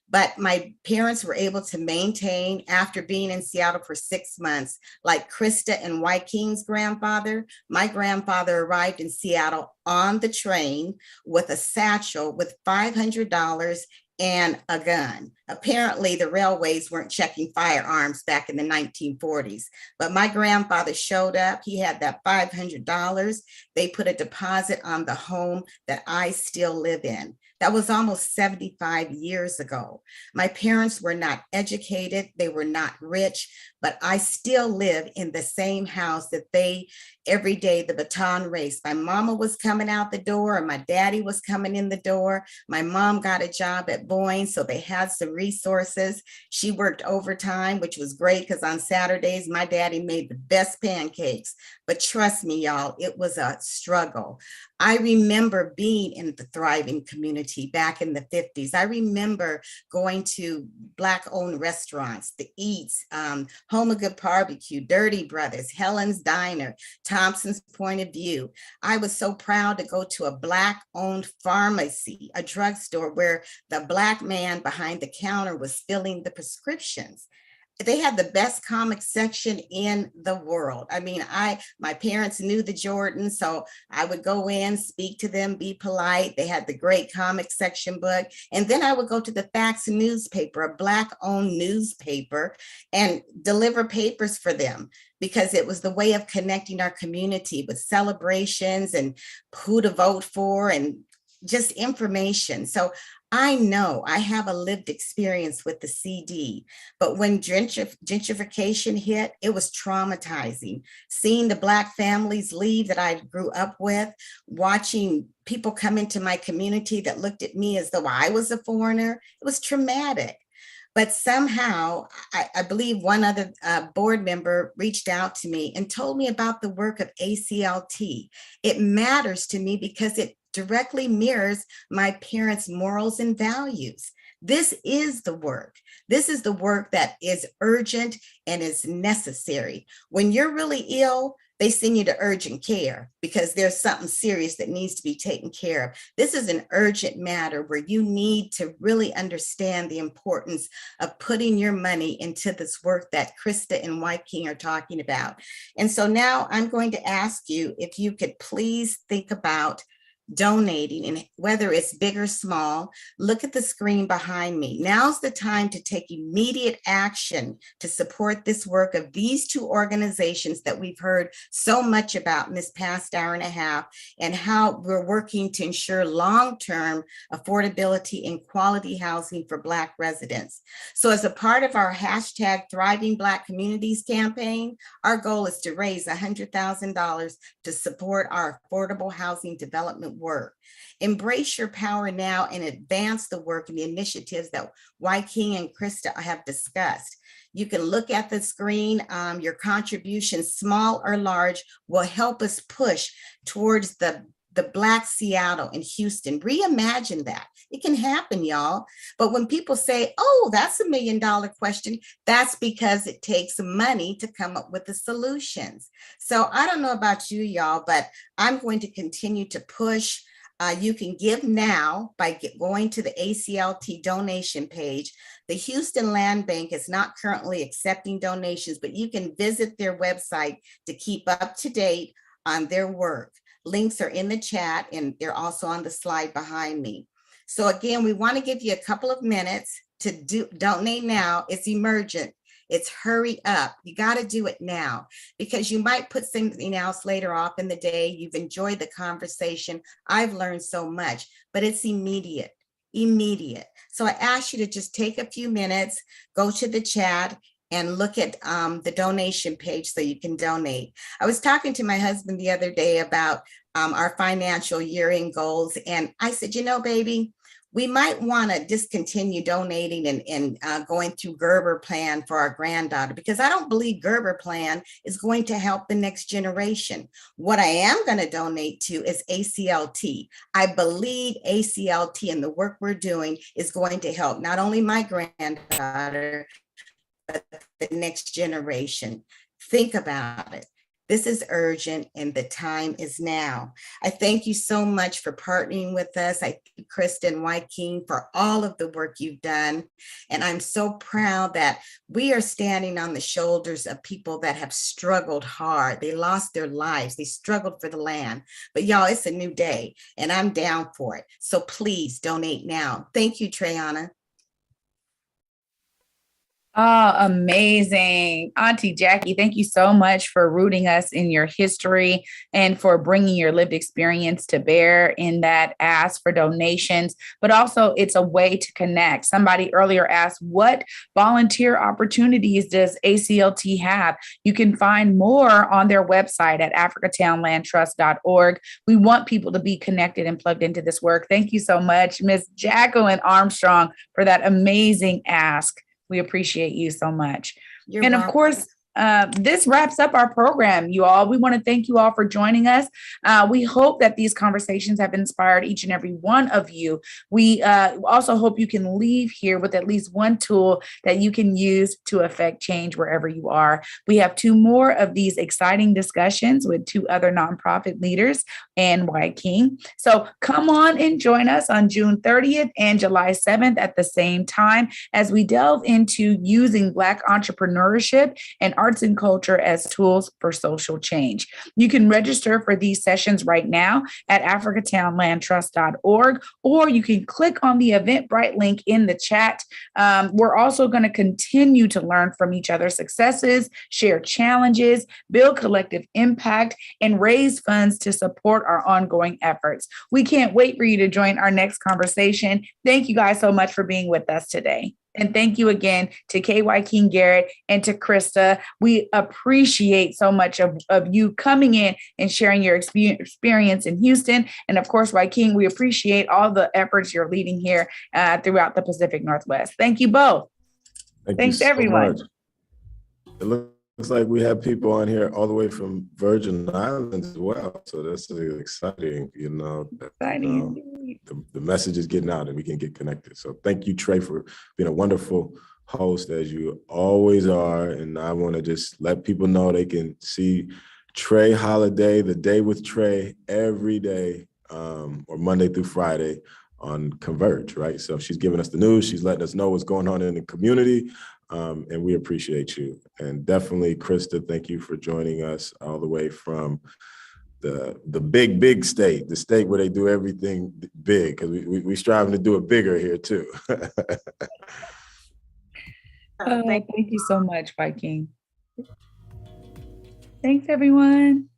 E: But my parents were able to maintain, after being in Seattle for 6 months, like Christa and Wyking's grandfather. My grandfather arrived in Seattle on the train with a satchel with $500 and a gun. Apparently, the railways weren't checking firearms back in the 1940s, but my grandfather showed up. He had that $500. They put a deposit on the home that I still live in. That was almost 75 years ago. My parents were not educated. They were not rich, but I still live in the same house that they, every day, the baton race. My mama was coming out the door and my daddy was coming in the door. My mom got a job at Boeing, so they had some resources. She worked overtime, which was great because on Saturdays, my daddy made the best pancakes. But trust me, y'all, it was a struggle. I remember being in the thriving community back in the 50s. I remember going to Black-owned restaurants, the Eats, Home of Good Barbecue, Dirty Brothers, Helen's Diner, Thompson's Point of View. I was so proud to go to a Black-owned pharmacy, a drugstore where the Black man behind the counter was filling the prescriptions. they had the best comic section in the world. I mean, my parents knew the Jordans, so I would go in, speak to them, be polite. They had the great comic section book. And then I would go to the Facts newspaper, a Black-owned newspaper, and deliver papers for them, because it was the way of connecting our community with celebrations and who to vote for and just information. So I know I have a lived experience with the CD, but when gentrification hit, it was traumatizing. Seeing the Black families leave that I grew up with, watching people come into my community that looked at me as though I was a foreigner, it was traumatic. But somehow, I believe one other board member reached out to me and told me about the work of ACLT. It matters to me because it directly mirrors my parents' morals and values. This is the work. This is the work that is urgent and is necessary. When you're really ill, they send you to urgent care because there's something serious that needs to be taken care of. This is an urgent matter where you need to really understand the importance of putting your money into this work that Christa and Wyking are talking about. And so now I'm going to ask you if you could please think about donating, and whether it's big or small. Look at the screen behind me. Now's the time to take immediate action to support this work of these two organizations that we've heard so much about in this past hour and a half, and how we're working to ensure long-term affordability and quality housing for Black residents. So as a part of our hashtag Thriving Black Communities campaign, our goal is to raise $100,000 to support our affordable housing development work. Embrace your power now and advance the work and the initiatives that Wyking and Christa have discussed. You can look at the screen. Your contributions, small or large, will help us push towards the Black Seattle and Houston. Reimagine that. It can happen, y'all. But when people say, oh, that's $1 million question, that's because it takes money to come up with the solutions. So I don't know about you, y'all, but I'm going to continue to push. You can give now by going to the ACLT donation page. The Houston Land Bank is not currently accepting donations, but you can visit their website to keep up to date on their work. Links are in the chat and they're also on the slide behind me. So again, we want to give you a couple of minutes to donate now. It's emergent. It's hurry up. You got to do it now because you might put something else later off in the day. You've enjoyed the conversation. I've learned so much, but it's immediate. So I ask you to just take a few minutes, go to the chat and look at the donation page so you can donate. I was talking to my husband the other day about our financial year-end goals. And I said, you know, baby, we might want to discontinue donating and going through Gerber plan for our granddaughter, because I don't believe Gerber plan is going to help the next generation. What I am going to donate to is ACLT. I believe ACLT and the work we're doing is going to help not only my granddaughter, but the next generation. Think about it. This is urgent and the time is now. I thank you so much for partnering with us. I thank Christa and Wyking for all of the work you've done. And I'm so proud that we are standing on the shoulders of people that have struggled hard. They lost their lives. They struggled for the land. But y'all, it's a new day and I'm down for it. So please donate now. Thank you, Trayana.
B: Oh, amazing. Auntie Jackie, thank you so much for rooting us in your history and for bringing your lived experience to bear in that ask for donations, but also it's a way to connect. Somebody earlier asked, what volunteer opportunities does ACLT have? You can find more on their website at africatownlandtrust.org. We want people to be connected and plugged into this work. Thank you so much, Ms. Jacqueline Armstrong, for that amazing ask. We appreciate you so much.
E: You're
B: and
E: welcome.
B: of course, this wraps up our program, you all. We want to thank you all for joining us. We hope that these conversations have inspired each and every one of you. We also hope you can leave here with at least one tool that you can use to affect change wherever you are. We have 2 more of these exciting discussions with 2 other nonprofit leaders and Wyking. So come on and join us on June 30th and July 7th at the same time as we delve into using Black entrepreneurship and arts and culture as tools for social change. You can register for these sessions right now at africatownlandtrust.org, or you can click on the Eventbrite link in the chat. We're also going to continue to learn from each other's successes, share challenges, build collective impact, and raise funds to support our ongoing efforts. We can't wait for you to join our next conversation. Thank you guys so much for being with us today. And thank you again to Wyking, Garrett, and to Christa. We appreciate so much of you coming in and sharing your experience in Houston. And of course, Wyking, we appreciate all the efforts you're leading here throughout the Pacific Northwest. Thank you both. Thanks, everyone.
D: It looks like we have people on here all the way from Virgin Islands as well. So that's exciting, the message is getting out and we can get connected. So thank you, Trey, for being a wonderful host as you always are. And I want to just let people know they can see Trey Holiday, The Day with Trey, every day or Monday through Friday on Converge, right? So she's giving us the news. She's letting us know what's going on in the community. And we appreciate you. And definitely, Christa, thank you for joining us all the way from the big state, the state where they do everything big, because we striving to do it bigger here too.
B: Thank you so much, Wyking. Thanks, everyone.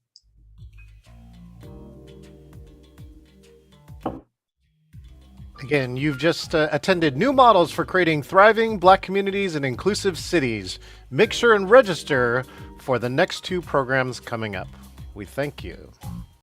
A: Again, you've just attended New Models for Creating Thriving Black Communities and Inclusive Cities. Make sure and register for the next 2 programs coming up. We thank you.